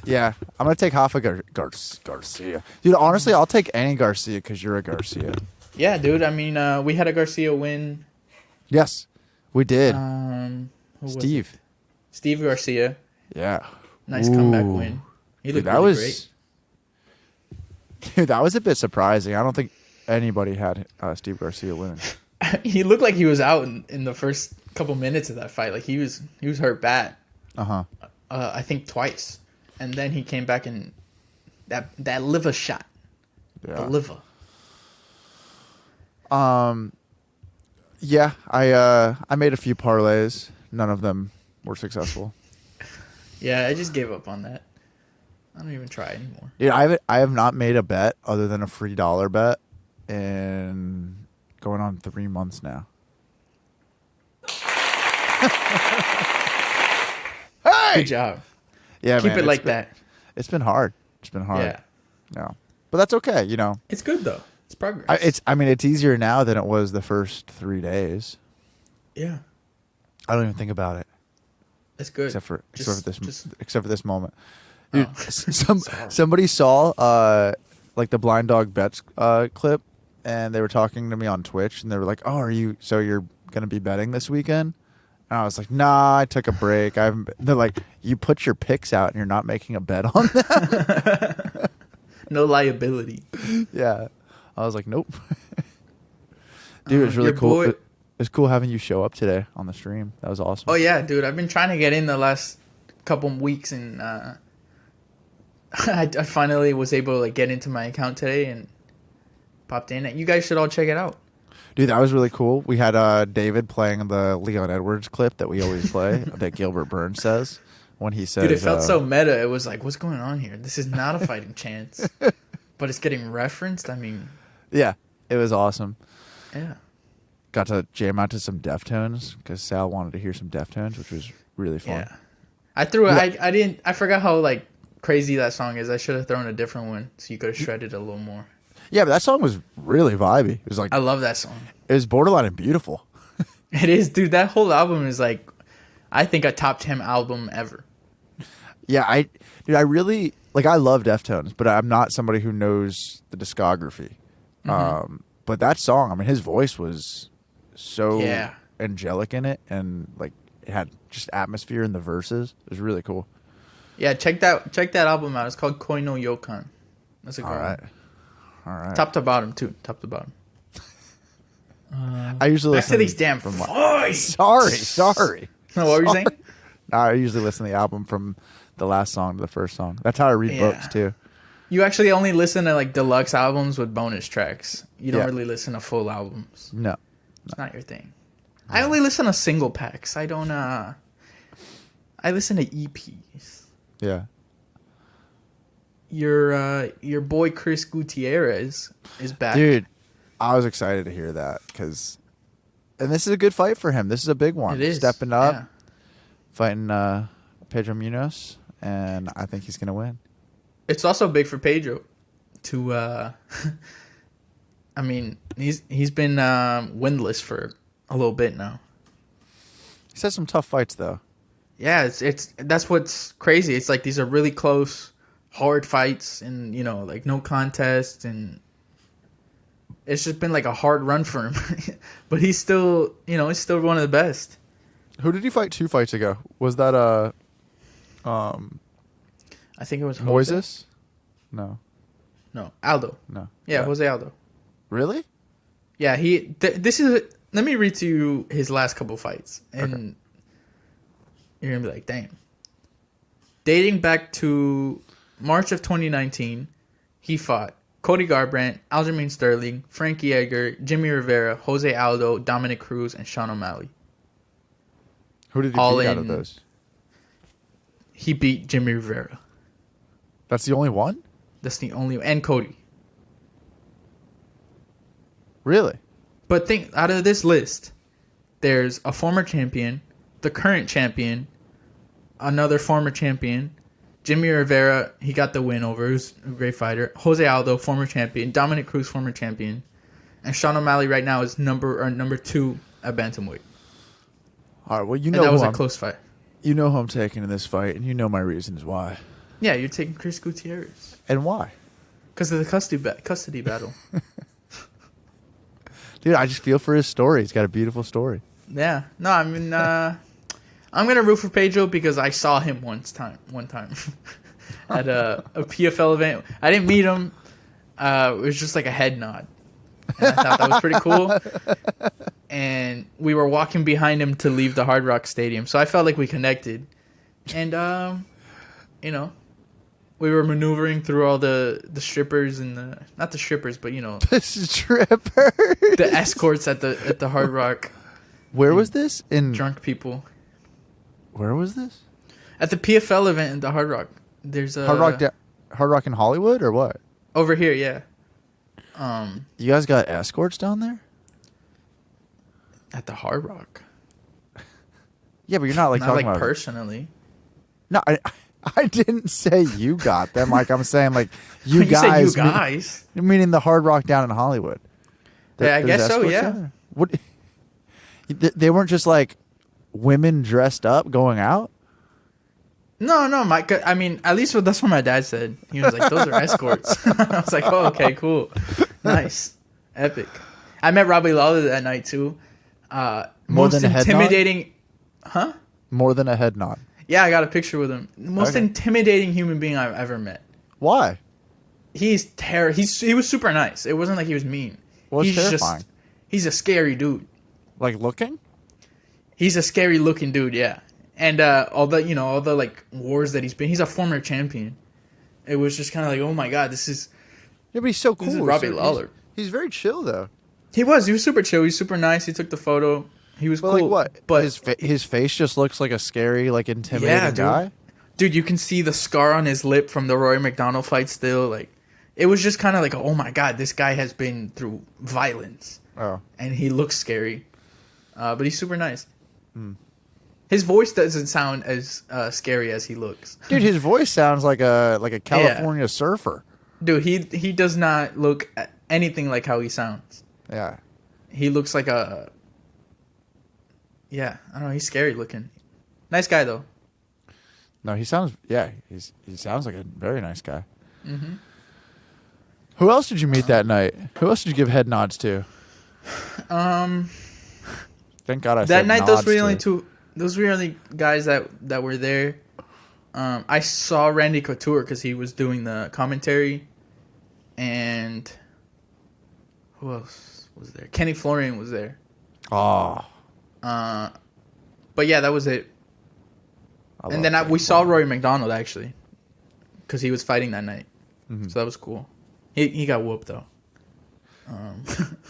B: Yeah, I'm gonna take Hoffa Garcia. Dude, honestly, I'll take any Garcia because you're a Garcia.
A: Yeah, dude. I mean, we had a Garcia win.
B: Yes, we did.
A: Who was it?
B: Steve.
A: Steve Garcia.
B: Yeah.
A: Nice comeback win. He looked really great.
B: Dude, that was a bit surprising. I don't think anybody had Steve Garcia winning.
A: He looked like he was out in the first couple minutes of that fight. Like he was hurt bad. I think twice, and then he came back and that liver shot.
B: Yeah.
A: The liver.
B: Yeah, I made a few parlays. None of them were successful.
A: Yeah, I just gave up on that. I don't even try anymore.
B: Dude, I have not made a bet other than a free dollar bet in going on 3 months now. Hey!
A: Good job.
B: Yeah,
A: Keep
B: man,
A: it like that.
B: It's been hard. It's been hard.
A: Yeah.
B: No. But that's okay, you know.
A: It's good though. It's progress.
B: It's easier now than it was the first 3 days.
A: Yeah.
B: I don't even think about it.
A: It's good.
B: Except for this moment.
A: Oh.
B: Dude, somebody saw like the Blind Dog Bets clip, and they were talking to me on Twitch, and they were like, "Oh, you're gonna be betting this weekend?" And I was like, "Nah, I took a break. They're like, "You put your picks out, and you're not making a bet on that."
A: No liability.
B: Yeah, I was like, "Nope." Dude, it was really cool. It was cool having you show up today on the stream. That was awesome.
A: Oh yeah, dude. I've been trying to get in the last couple weeks, and I finally was able to like get into my account today and popped in. You guys should all check it out.
B: Dude, that was really cool. We had David playing the Leon Edwards clip that we always play that Gilbert Burns says when he says...
A: Dude, it felt so meta. It was like, what's going on here? This is not a fighting chance. But it's getting referenced. I mean...
B: Yeah, it was awesome.
A: Yeah.
B: Got to jam out to some Deftones because Sal wanted to hear some Deftones, which was really fun.
A: Yeah. I threw it. I forgot how like crazy that song is. I should have thrown a different one so you could have shredded a little more.
B: Yeah, but that song was really vibey. It was like
A: I love that song.
B: It was borderline and beautiful.
A: It is, dude. That whole album is like, I think a top 10 album ever.
B: Yeah, I really like. I love Deftones, but I'm not somebody who knows the discography. But that song, I mean, his voice was so angelic in it, and like it had just atmosphere in the verses. It was really cool.
A: Yeah, check that album out. It's called Koi no Yokan. That's a good one.
B: All right.
A: Top to bottom too. Top to bottom.
B: I usually
A: back
B: listen
A: to these damn voice.
B: Sorry.
A: No, what were you saying?
B: No, I usually listen to the album from the last song to the first song. That's how I read books too.
A: You actually only listen to like deluxe albums with bonus tracks. You don't really listen to full albums.
B: No.
A: It's not your thing. I only listen to single packs. I don't I listen to EPs.
B: Yeah.
A: Your boy Chris Gutierrez is back.
B: Dude, I was excited to hear that and this is a good fight for him. This is a big one.
A: It is.
B: Stepping up, fighting Pedro Munoz, and I think he's going to win.
A: It's also big for Pedro to I mean, he's been winless for a little bit now.
B: He's had some tough fights though.
A: Yeah, it's that's what's crazy. It's like these are really close, hard fights, and like no contest, and it's just been like a hard run for him. But he's still, he's still one of the best.
B: Who did he fight 2 fights ago? Was that
A: I think it was Jose.
B: Moises? No,
A: Aldo.
B: No.
A: Yeah, Jose Aldo.
B: Really?
A: Yeah, this is. Let me read to you his last couple fights, and you're gonna be like, "Damn." Dating back to March of 2019, he fought Cody Garbrandt, Aljamain Sterling, Frankie Edgar, Jimmy Rivera, Jose Aldo, Dominic Cruz, and Sean O'Malley.
B: Who did he beat out of those?
A: He beat Jimmy Rivera.
B: That's the only one?
A: That's the only one. And Cody.
B: Really?
A: But think, out of this list, there's a former champion, the current champion, another former champion, Jimmy Rivera, he got the win over, who's a great fighter, Jose Aldo, former champion, Dominic Cruz, former champion, and Sean O'Malley right now is number 2 at bantamweight.
B: All right, well,
A: and that was a close fight.
B: You know who I'm taking in this fight, and you know my reasons why.
A: Yeah, you're taking Chris Gutierrez.
B: And why?
A: Because of the custody battle.
B: Dude, I just feel for his story. He's got a beautiful story.
A: Yeah. No, I mean, I'm going to root for Pedro because I saw him one time at a PFL event. I didn't meet him. It was just like a head nod. And I thought that was pretty cool. And we were walking behind him to leave the Hard Rock Stadium. So I felt like we connected. And, we were maneuvering through all the strippers and not the strippers, but,
B: The strippers?
A: The escorts at the Hard Rock.
B: Where was this? In
A: drunk people.
B: Where was this?
A: At the PFL event in the Hard Rock. There's a
B: Hard Rock in Hollywood or what?
A: Over here, yeah.
B: You guys got escorts down there?
A: At the Hard Rock.
B: Yeah, but you're not
A: not
B: talking
A: like
B: about
A: personally.
B: No, I didn't say you got them. Like I'm saying, like you
A: guys.
B: Say you guys. Meaning the Hard Rock down in Hollywood.
A: Yeah, I guess so. Yeah.
B: What? They weren't just like women dressed up going out.
A: No, I mean, at least that's what my dad said. He was like, "Those are escorts." I was like, "Oh, okay, cool, nice, epic." I met Robbie Lawler that night too.
B: More than a head
A: intimidating,
B: nod?
A: Huh?
B: More than a head nod.
A: Yeah, I got a picture with him. Most intimidating human being I've ever met.
B: Why?
A: He's He was super nice. It wasn't like he was mean.
B: What's terrifying?
A: He's a scary dude.
B: Like looking?
A: He's a scary looking dude, yeah. And all the like wars that he's a former champion. It was just kind of like, oh my god, this is.
B: Yeah, but he's so cool.
A: This is Robbie Lawler.
B: He's very chill though.
A: He was super chill. He's super nice. He took the photo. He was cool.
B: Like what?
A: But
B: his face just looks like a scary, like intimidating guy.
A: Dude, you can see the scar on his lip from the Rory McDonald fight still. Like, It was just kind of like, oh my god, this guy has been through violence, and he looks scary, but he's super nice. His voice doesn't sound as scary as he looks.
B: Dude, his voice sounds like a California surfer.
A: Dude, he does not look anything like how he sounds.
B: Yeah.
A: He looks like I don't know, he's scary looking. Nice guy, though.
B: No, he sounds like a very nice guy.
A: Mm-hmm.
B: Who else did you meet that night? Who else did you give head nods to? Thank God I said
A: that night.
B: Nods
A: Those were the only two. Those were the only guys that were there. I saw Randy Couture because he was doing the commentary, and who else was there? Kenny Florian was there.
B: Oh.
A: But yeah, that was it. And then we saw Rory McDonald actually, because he was fighting that night. Mm-hmm. So that was cool. He got whooped though.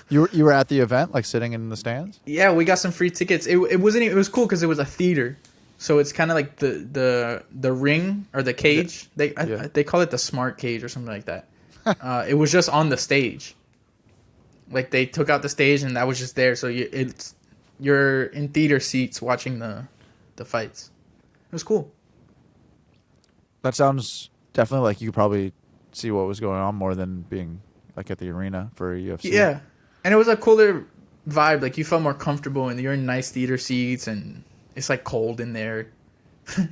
B: You were at the event, like sitting in the stands?
A: Yeah, we got some free tickets. It was cool because it was a theater, so it's kind of like the ring or the cage. They call it the smart cage or something like that. It was just on the stage. Like they took out the stage and that was just there. So you're in theater seats watching the fights. It was cool.
B: That sounds definitely like you could probably see what was going on more than being like at the arena for a UFC.
A: Yeah, and it was a cooler vibe. Like you felt more comfortable, and you're in nice theater seats, and it's like cold in there.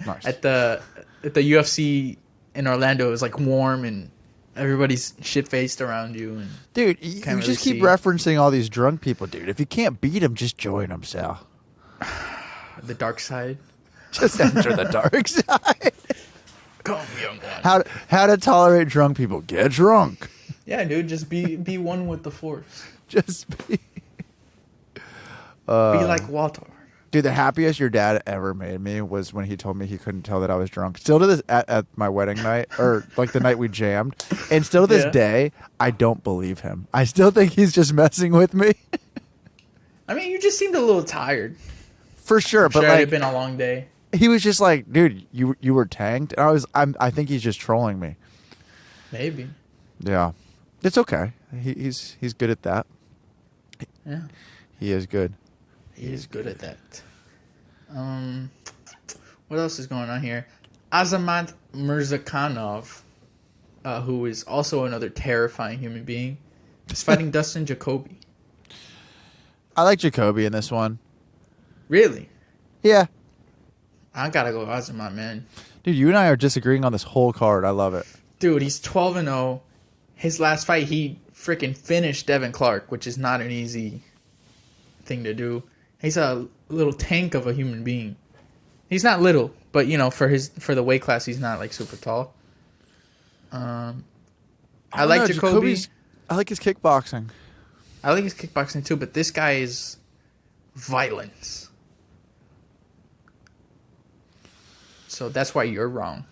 B: Nice.
A: At the UFC in Orlando, it was like warm, and everybody's shit faced around you. And
B: dude, you just keep referencing all these drunk people, dude. If you can't beat them, just join them, Sal.
A: The dark side.
B: Just enter the dark side.
A: Come, young one.
B: How to tolerate drunk people? Get drunk.
A: Yeah, dude, just be one with the force.
B: Just be.
A: Be like Walter.
B: Dude, the happiest your dad ever made me was when he told me he couldn't tell that I was drunk. Still to this, at my wedding night, or like the night we jammed, and still to this day, I don't believe him. I still think he's just messing with me.
A: I mean, you just seemed a little tired.
B: For sure, but like,
A: it's been a long day.
B: He was just like, dude, you were tanked, and I think he's just trolling me.
A: Maybe.
B: Yeah, it's okay. He's good at that.
A: Yeah,
B: he is good.
A: He is good at that. What else is going on here? Azamat Mirzakhanov, who is also another terrifying human being, is fighting Dustin Jacoby.
B: I like Jacoby in this one.
A: Really?
B: Yeah.
A: I gotta go Azamat, man.
B: Dude, you and I are disagreeing on this whole card. I love it.
A: Dude, he's 12-0. His last fight, he freaking finished Devin Clark, which is not an easy thing to do. He's a little tank of a human being. He's not little, but you know, for the weight class, he's not like super tall. I like Jacoby.
B: I like his kickboxing.
A: I like his kickboxing too, but this guy is violence. So that's why you're wrong.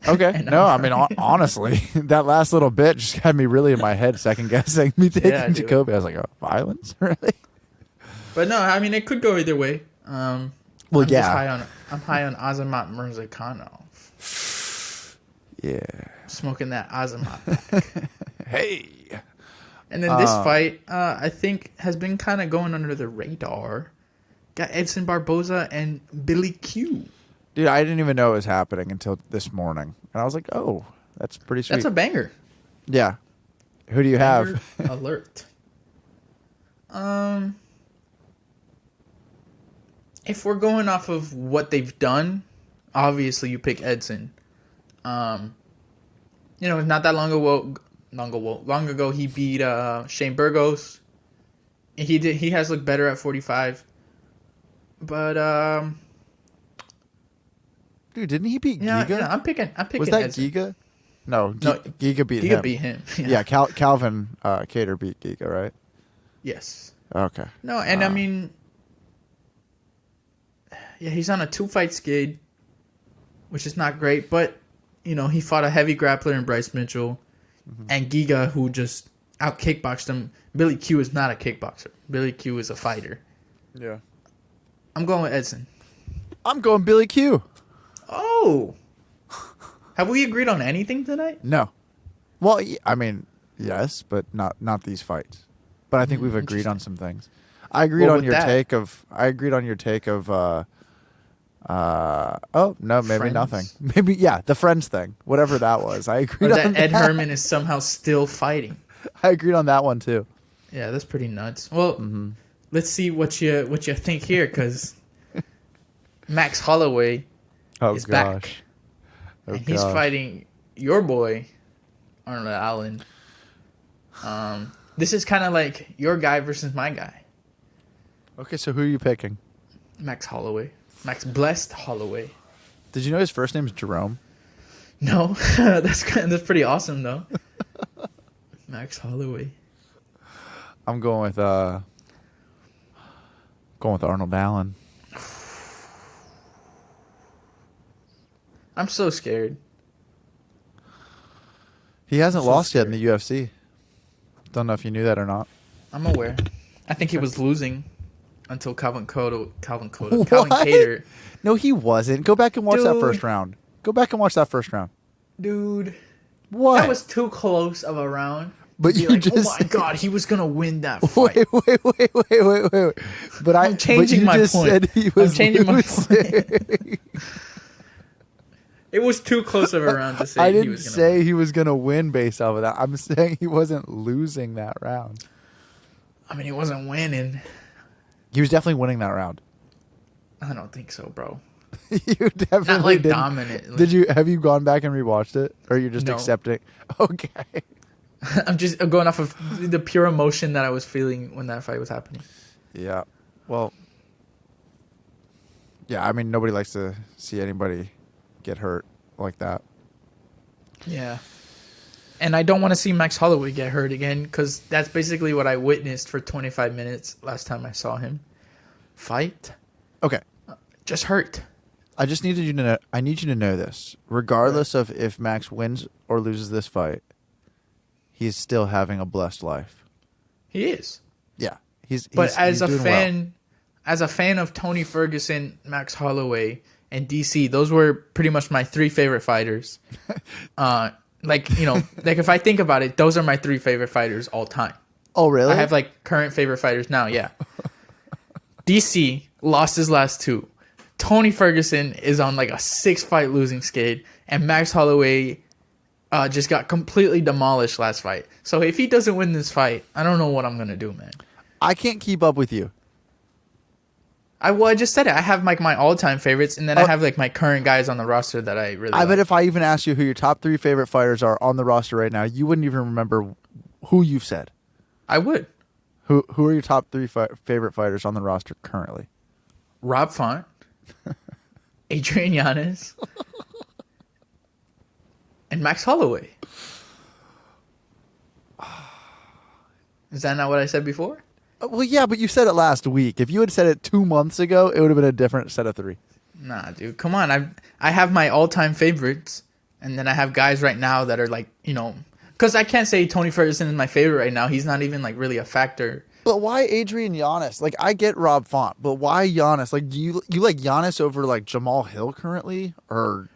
B: Okay. No, I mean, honestly, that last little bit just had me really in my head second guessing me taking Jacoby. I was like, oh, violence? Really?
A: But no, I mean, it could go either way.
B: I'm
A: high on Azamat Mirzakhanov.
B: Yeah.
A: Smoking that Azamat.
B: Hey.
A: And then this fight, I think, has been kind of going under the radar. Got Edson Barboza and Billy Q.
B: Dude, I didn't even know it was happening until this morning. And I was like, oh, that's pretty sweet.
A: That's a banger.
B: Yeah. Who do you have?
A: Alert. If we're going off of what they've done, obviously you pick Edson. You know, not that long ago he beat Shane Burgos. He has looked better at 45. But
B: dude, didn't he beat Giga?
A: Yeah, I'm picking
B: Was that
A: Edson.
B: Giga? No, Giga beat him.
A: Giga beat him.
B: Yeah, Calvin Kattar beat Giga, right?
A: Yes.
B: Okay.
A: No, and I mean, yeah, he's on a 2-fight skid, which is not great, but you know, he fought a heavy grappler in Bryce Mitchell, and Giga, who just out kickboxed him. Billy Q is not a kickboxer. Billy Q is a fighter.
B: Yeah.
A: I'm going with Edson.
B: I'm going Billy Q.
A: Oh. Have we agreed on anything tonight?
B: No. Well, I mean, yes, but not these fights. But I think we've agreed on some things. I agreed on your take of. I agreed on your take of. Oh no, maybe
A: Friends?
B: nothing. Maybe the Friends thing, whatever that was. I agreed
A: Or
B: on
A: that Ed
B: that.
A: Herman is somehow still fighting.
B: I agreed on that one too.
A: Yeah, that's pretty nuts. Well, let's see what you think here, because Max Holloway is back, and he's fighting your boy Arnold Allen. This is kind of like your guy versus my guy,
B: Okay, so who are you picking?
A: Max Holloway. Max Blessed Holloway.
B: Did you know his first name's Jerome?
A: No, that's pretty awesome though. Max Holloway.
B: I'm going with Arnold Allen.
A: I'm so scared.
B: He hasn't
A: So
B: lost yet in
A: scared.
B: the UFC. Don't know if you knew that or not.
A: I'm aware. I think he was losing until Calvin
B: What?
A: Kattar.
B: No, he wasn't. Go back and watch that
A: Dude.
B: first round. Go back and watch that first round.
A: Dude,
B: What?
A: that was too close of a round.
B: But
A: Be
B: you
A: like,
B: just
A: oh my god, he was gonna win that fight.
B: Wait. But
A: I'm changing my point.
B: Said he was
A: I'm changing my
B: losing.
A: point. It was too close of a round to say
B: I
A: he
B: didn't
A: was gonna
B: say
A: win.
B: he was going to win based off of that. I'm saying he wasn't losing that round.
A: I mean, he wasn't winning.
B: He was definitely winning that round.
A: I don't think so, bro.
B: You definitely
A: Not like
B: didn't.
A: dominant.
B: Did you? Have you gone back and rewatched it, or you're just
A: No.
B: accepting? Okay.
A: I'm just going off of the pure emotion that I was feeling when that fight was happening.
B: Yeah. Well. Yeah, I mean, nobody likes to see anybody get hurt like that.
A: Yeah. And I don't want to see Max Holloway get hurt again, because that's basically what I witnessed for 25 minutes last time I saw him fight.
B: Okay.
A: Just hurt.
B: I just needed you to know. I need you to know this. Regardless of if Max wins or loses this fight, he's still having a blessed life.
A: He is.
B: Yeah,
A: But as a
B: doing
A: fan,
B: well.
A: as a fan of Tony Ferguson, Max Holloway, and DC, those were pretty much my three favorite fighters. Like if I think about it, those are my three favorite fighters all time.
B: Oh, really?
A: I have like current favorite fighters now. Yeah. DC lost his last two. Tony Ferguson is on like a 6-fight losing skid, and Max Holloway just got completely demolished last fight. So if he doesn't win this fight, I don't know what I'm gonna do, man.
B: I can't keep up with you.
A: I just said it. I have like my all-time favorites, and then I have like my current guys on the roster that I really.
B: I
A: like.
B: bet if I even asked you who your top 3 favorite fighters are on the roster right now, you wouldn't even remember who you've said.
A: I would.
B: Who are your top 3 favorite fighters on the roster currently?
A: Rob Font, Adrian Yanez, and Max Holloway. Is that not what I said before?
B: Well, yeah, but you said it last week. If you had said it 2 months ago, it would have been a different set of 3.
A: Nah, dude, come on. I have my all-time favorites, and then I have guys right now that are like, because I can't say Tony Ferguson is my favorite right now. He's not even like really a factor.
B: But why Adrian Giannis? Like, I get Rob Font, but why Giannis? Like, do you like Giannis over like Jamal Hill currently, or?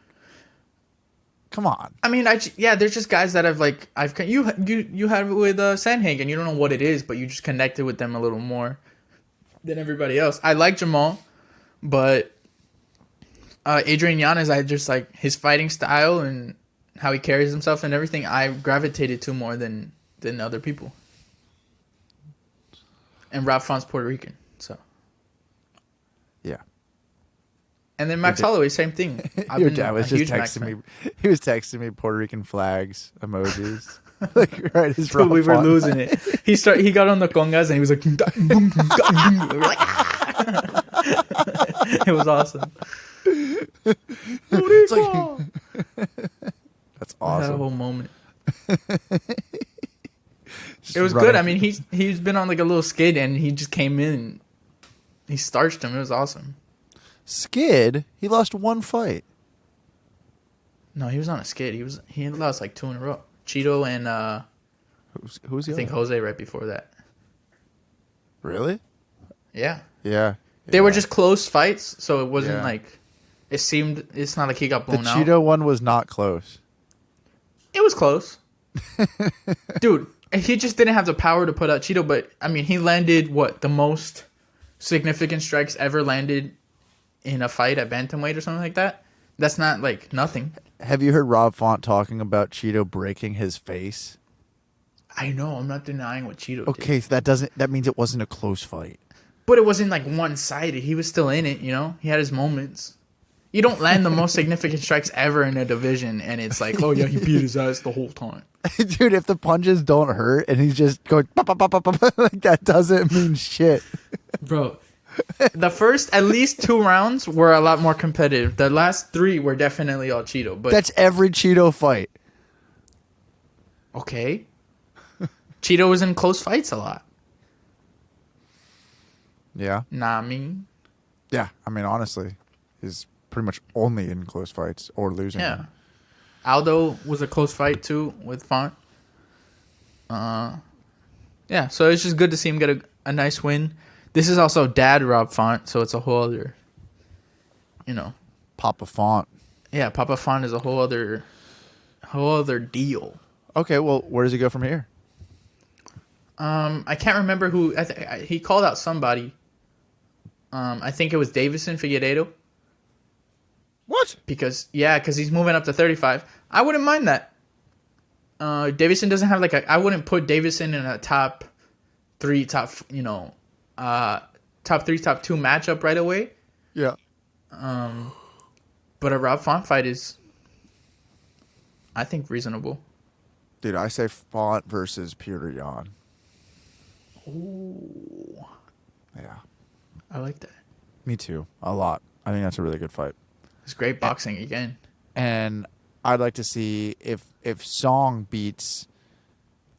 B: Come on.
A: I mean, there's just guys that you had with Sandhagen. You don't know what it is, but you just connected with them a little more than everybody else. I like Jamal, but Adrian Yanez, I just like his fighting style and how he carries himself and everything. I gravitated to more than other people. And Rob Font's Puerto Rican, so.
B: Yeah.
A: And then Max Holloway, same thing.
B: Your dad was just texting me. He was texting me Puerto Rican flags emojis. Like, right as Rob
A: We were
B: Font.
A: losing it. He got on the congas and he was like, we were like, it was awesome.
B: It's like, that's
A: I had a
B: awesome.
A: whole moment.
B: Just
A: It was
B: running-
A: good. I mean, he's been on like a little skid and he just came in and he starched him. It was awesome.
B: Skid. He lost 1 fight.
A: No, he was on a skid. He lost like 2 in a row. Cheeto and
B: Who's the
A: I think
B: other?
A: Jose right before that.
B: Really?
A: Yeah.
B: Yeah.
A: They were just close fights, so it wasn't
B: Yeah.
A: like it's not like he got
B: The
A: blown out.
B: Cheeto one was not close.
A: It was close. Dude, he just didn't have the power to put out Cheeto, but I mean, he landed the most significant strikes ever landed in a fight at bantamweight or something like that. That's not like nothing.
B: Have you heard Rob Font talking about Cheeto breaking his face?
A: I know, I'm not denying what Cheeto did.
B: Okay, so that means it wasn't a close fight.
A: But it wasn't like one-sided. He was still in it, you know? He had his moments. You don't land the most significant strikes ever in a division, and it's like, oh yeah, he beat his ass the whole time.
B: Dude, if the punches don't hurt and he's just going pop, pop, pop, pop, pop, like that doesn't mean shit.
A: Bro, the first at least 2 rounds were a lot more competitive. The last 3 were definitely all Cheeto. But
B: that's every Cheeto fight.
A: Okay. Cheeto was in close fights a lot.
B: Yeah.
A: Nah, I mean.
B: Yeah, I mean, honestly, he's pretty much only in close fights or losing.
A: Yeah. Aldo was a close fight too with Font. Yeah, so it's just good to see him get a nice win. This is also Dad Rob Font, so it's a whole other, you know.
B: Papa Font.
A: Yeah, Papa Font is a whole other deal.
B: Okay, well, where does he go from here?
A: I can't remember who. He called out somebody. I think it was Davison Figueiredo.
B: What?
A: Because he's moving up to 35. I wouldn't mind that. Davison doesn't have I wouldn't put Davison in a top 3, top 2 matchup right away.
B: Yeah.
A: But a Rob Font fight is, I think, reasonable.
B: Dude, I say Font versus Peter Yan.
A: Ooh.
B: Yeah.
A: I like that.
B: Me too. A lot. I think that's a really good fight.
A: It's great boxing again.
B: And I'd like to see if Song beats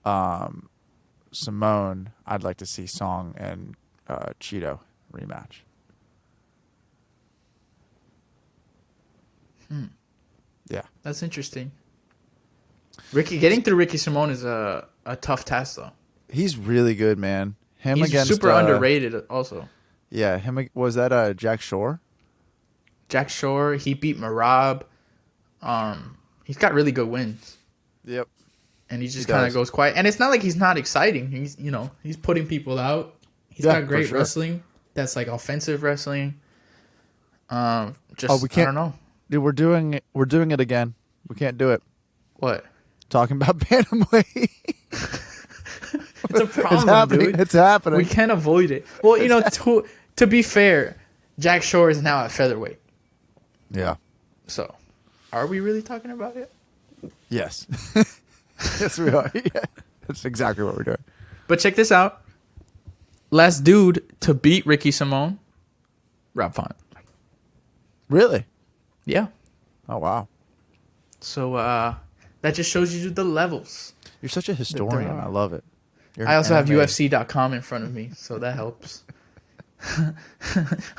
B: Simone, I'd like to see Song and Cheeto rematch. Yeah.
A: That's interesting. Getting through Ricky Simone is a tough task, though.
B: He's really good, man.
A: He's
B: against
A: super underrated also.
B: Yeah, was that Jack Shore?
A: Jack Shore, he beat Marab. He's got really good wins.
B: Yep.
A: And he just kind of goes quiet. And it's not like he's not exciting. He's putting people out. He's got great wrestling. That's like offensive wrestling. I don't know.
B: Dude, we're doing it again. We can't do it.
A: What?
B: Talking about bantamweight.
A: It's a problem, dude.
B: It's happening.
A: We can't avoid it. Well, to be fair, Jack Shore is now at featherweight.
B: Yeah.
A: So, are we really talking about it?
B: Yes. Yes, we are. Yeah. That's exactly what we're doing.
A: But check this out. Last dude to beat Ricky Simone, Rob Font.
B: Really?
A: Yeah.
B: Oh, wow.
A: So, that just shows you the levels.
B: You're such a historian. I love it.
A: I also have UFC.com in front of me, so that helps. I'm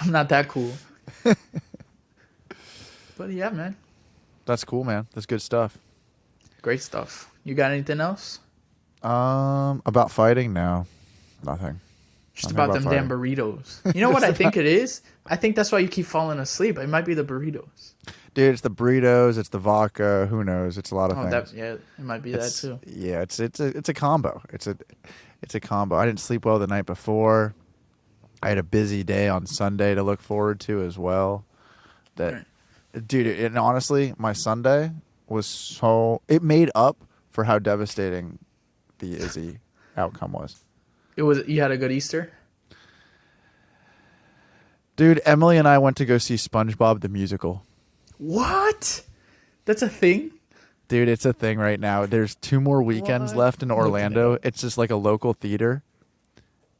A: not that cool. But yeah, man.
B: That's cool, man. That's good stuff.
A: Great stuff. You got anything else?
B: About fighting? No. Nothing.
A: Just about them damn burritos. You know what I think it is? I think that's why you keep falling asleep. It might be the burritos.
B: Dude, it's the burritos, it's the vodka, who knows? It's a lot of things.
A: It might be that too.
B: Yeah, it's a combo. It's a combo. I didn't sleep well the night before. I had a busy day on Sunday to look forward to as well. Dude, and honestly, my Sunday was it made up for how devastating the Izzy outcome was. You
A: had a good Easter?
B: Dude, Emily and I went to go see SpongeBob the Musical.
A: What? That's a thing?
B: Dude, it's a thing right now. There's 2 more weekends left in Orlando. It's just like a local theater.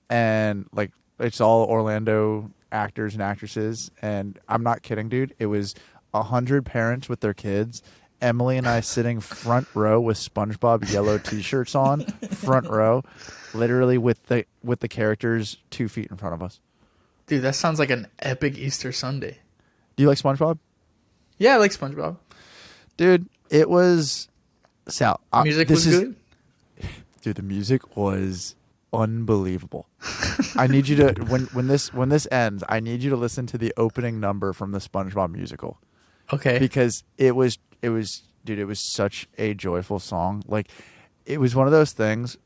B: And like it's all Orlando actors and actresses. And I'm not kidding, dude. It was 100 parents with their kids. Emily and I sitting front row with SpongeBob yellow t-shirts on. Front row. Literally with the characters 2 feet in front of us.
A: Dude, that sounds like an epic Easter Sunday.
B: Do you like SpongeBob?
A: Yeah, I like SpongeBob.
B: Dude, it was... Sal,
A: music was good?
B: Dude, the music was unbelievable. I need you to... When this ends, I need you to listen to the opening number from the SpongeBob musical.
A: Okay.
B: Because it was... Dude, it was such a joyful song. Like, it was one of those things.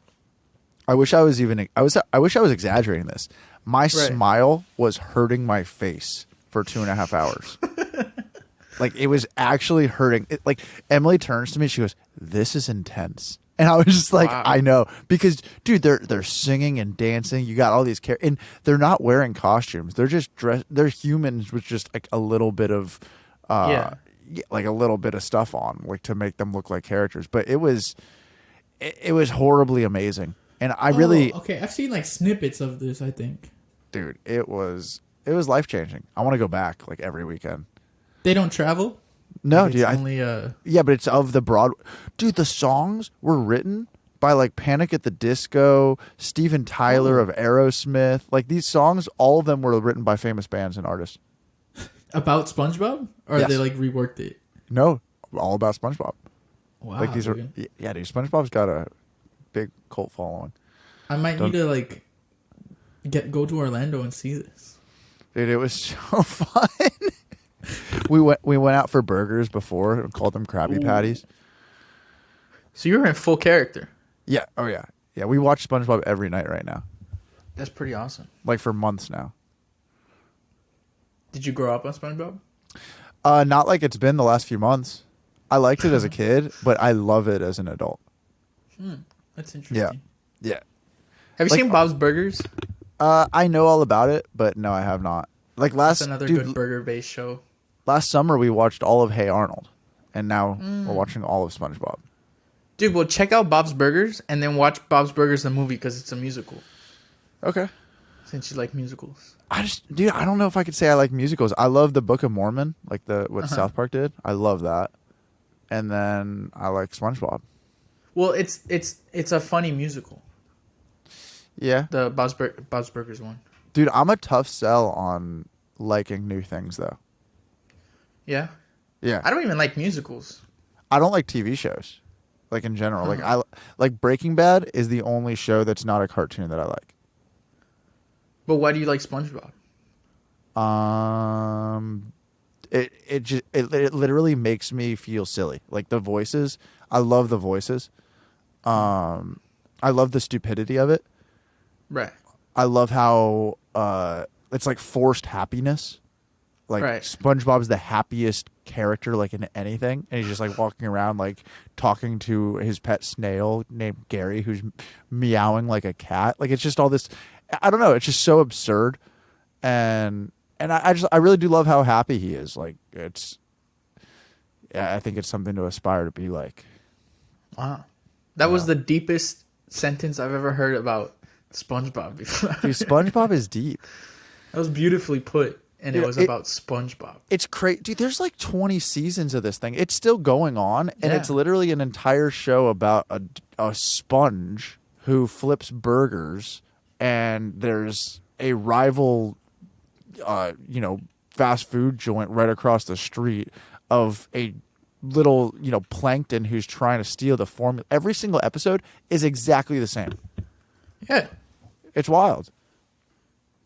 B: I wish I was exaggerating this. My smile was hurting my face for 2.5 hours. Like, it was actually hurting. Like, Emily turns to me, she goes, "This is intense." And I was just like, wow. I know. Because, dude, they're singing and dancing. You got all these and they're not wearing costumes. They're just dressed. They're humans with just like a little bit of like a little bit of stuff on, like, to make them look like characters. But it was horribly amazing. And I really
A: I've seen like snippets of this, I think.
B: Dude, it was life-changing. I want to go back like every weekend.
A: They don't travel?
B: No,
A: like
B: dude. Yeah, but it's of the Dude, the songs were written by like Panic at the Disco, Steven Tyler of Aerosmith. Like, these songs, all of them were written by famous bands and artists.
A: About SpongeBob? Or
B: yes.
A: They like reworked it?
B: No, all about SpongeBob.
A: Wow.
B: Like, these dude, SpongeBob's got a big cult following.
A: I might need to like go to Orlando and see this.
B: Dude, it was so fun. We went out for burgers before and called them Krabby Patties.
A: So you were in full character.
B: Yeah. Oh yeah. Yeah. We watch SpongeBob every night right now.
A: That's pretty awesome.
B: Like, for months now.
A: Did you grow up on SpongeBob?
B: Not like it's been the last few months. I liked it as a kid, but I love it as an adult.
A: That's interesting.
B: Yeah.
A: Have you seen Bob's Burgers?
B: I know all about it, but no, I have not. Like,
A: that's another good burger-based show.
B: Last summer, we watched all of Hey Arnold, and now we're watching all of SpongeBob.
A: Dude, well, check out Bob's Burgers, and then watch Bob's Burgers the movie, because it's a musical.
B: Okay.
A: Since you like musicals.
B: I don't know if I could say I like musicals. I love the Book of Mormon, like what South Park did. I love that. And then I like SpongeBob.
A: Well, it's a funny musical.
B: Yeah.
A: The Bob's Burgers one.
B: Dude, I'm a tough sell on liking new things, though.
A: Yeah?
B: Yeah.
A: I don't even like musicals.
B: I don't like TV shows, like, in general. Like Breaking Bad is the only show that's not a cartoon that I like.
A: But why do you like SpongeBob?
B: It literally makes me feel silly. Like, the voices, I love the voices. I love the stupidity of it.
A: Right.
B: I love how it's like forced happiness. Like, SpongeBob's the happiest character, like, in anything, and he's just like walking around, like, talking to his pet snail named Gary, who's meowing like a cat. Like, it's just all this. I don't know. It's just so absurd, and I really do love how happy he is. Like, I think it's something to aspire to be like.
A: Wow, that was the deepest sentence I've ever heard about SpongeBob before.
B: Dude, SpongeBob is deep.
A: That was beautifully put. And it was about SpongeBob.
B: It's crazy. Dude, there's like 20 seasons of this thing. It's still going on. And it's literally an entire show about a sponge who flips burgers. And there's a rival, fast food joint right across the street of a little, plankton who's trying to steal the formula. Every single episode is exactly the same.
A: Yeah.
B: It's wild.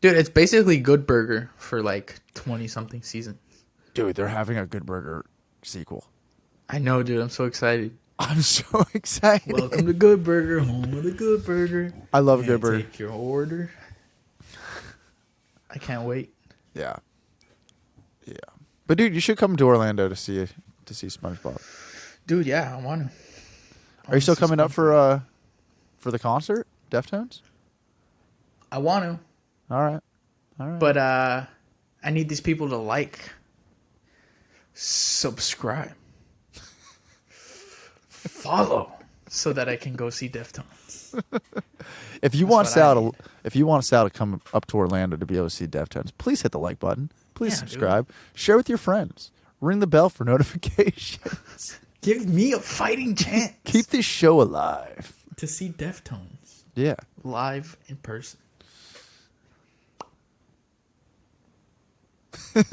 A: Dude, it's basically Good Burger for like 20-something seasons.
B: Dude, they're having a Good Burger sequel.
A: I know, dude. I'm so excited.
B: I'm so excited.
A: Welcome to Good Burger, home of the Good Burger.
B: I love Good Burger.
A: Take your order. I can't wait.
B: Yeah. Yeah. But dude, you should come to Orlando to see SpongeBob.
A: Dude, yeah, I want to.
B: Are you still coming up for the concert, Deftones?
A: I want to.
B: All right.
A: But I need these people to like, subscribe, follow, so that I can go see Deftones.
B: If you want Sal to come up to Orlando to be able to see Deftones, please hit the like button. Please subscribe. Dude. Share with your friends. Ring the bell for notifications.
A: Give me a fighting chance.
B: Keep this show alive.
A: To see Deftones.
B: Yeah.
A: Live in person. I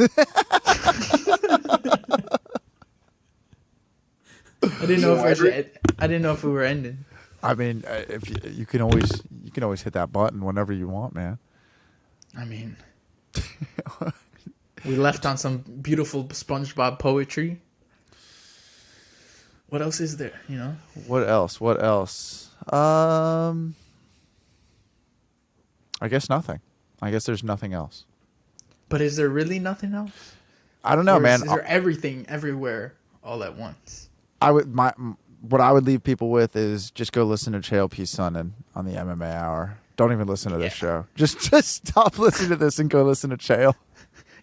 A: didn't know if we were ending.
B: I mean, if you can always hit that button whenever you want, man.
A: I mean, we left on some beautiful SpongeBob poetry. What else is there?
B: What else? I guess nothing. I guess there's nothing else.
A: But is there really nothing else?
B: I don't know,
A: Or
B: man.
A: Is there everything everywhere all at once?
B: What I would leave people with is just go listen to Chael P. Sonnen on the MMA Hour. Don't even listen to this show. Just stop listening to this and go listen to Chael.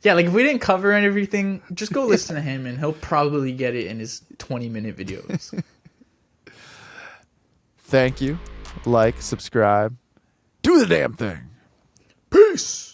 A: Yeah, like if we didn't cover everything, just go listen to him and he'll probably get it in his 20-minute videos.
B: Thank you. Like, subscribe. Do the damn thing.
A: Peace!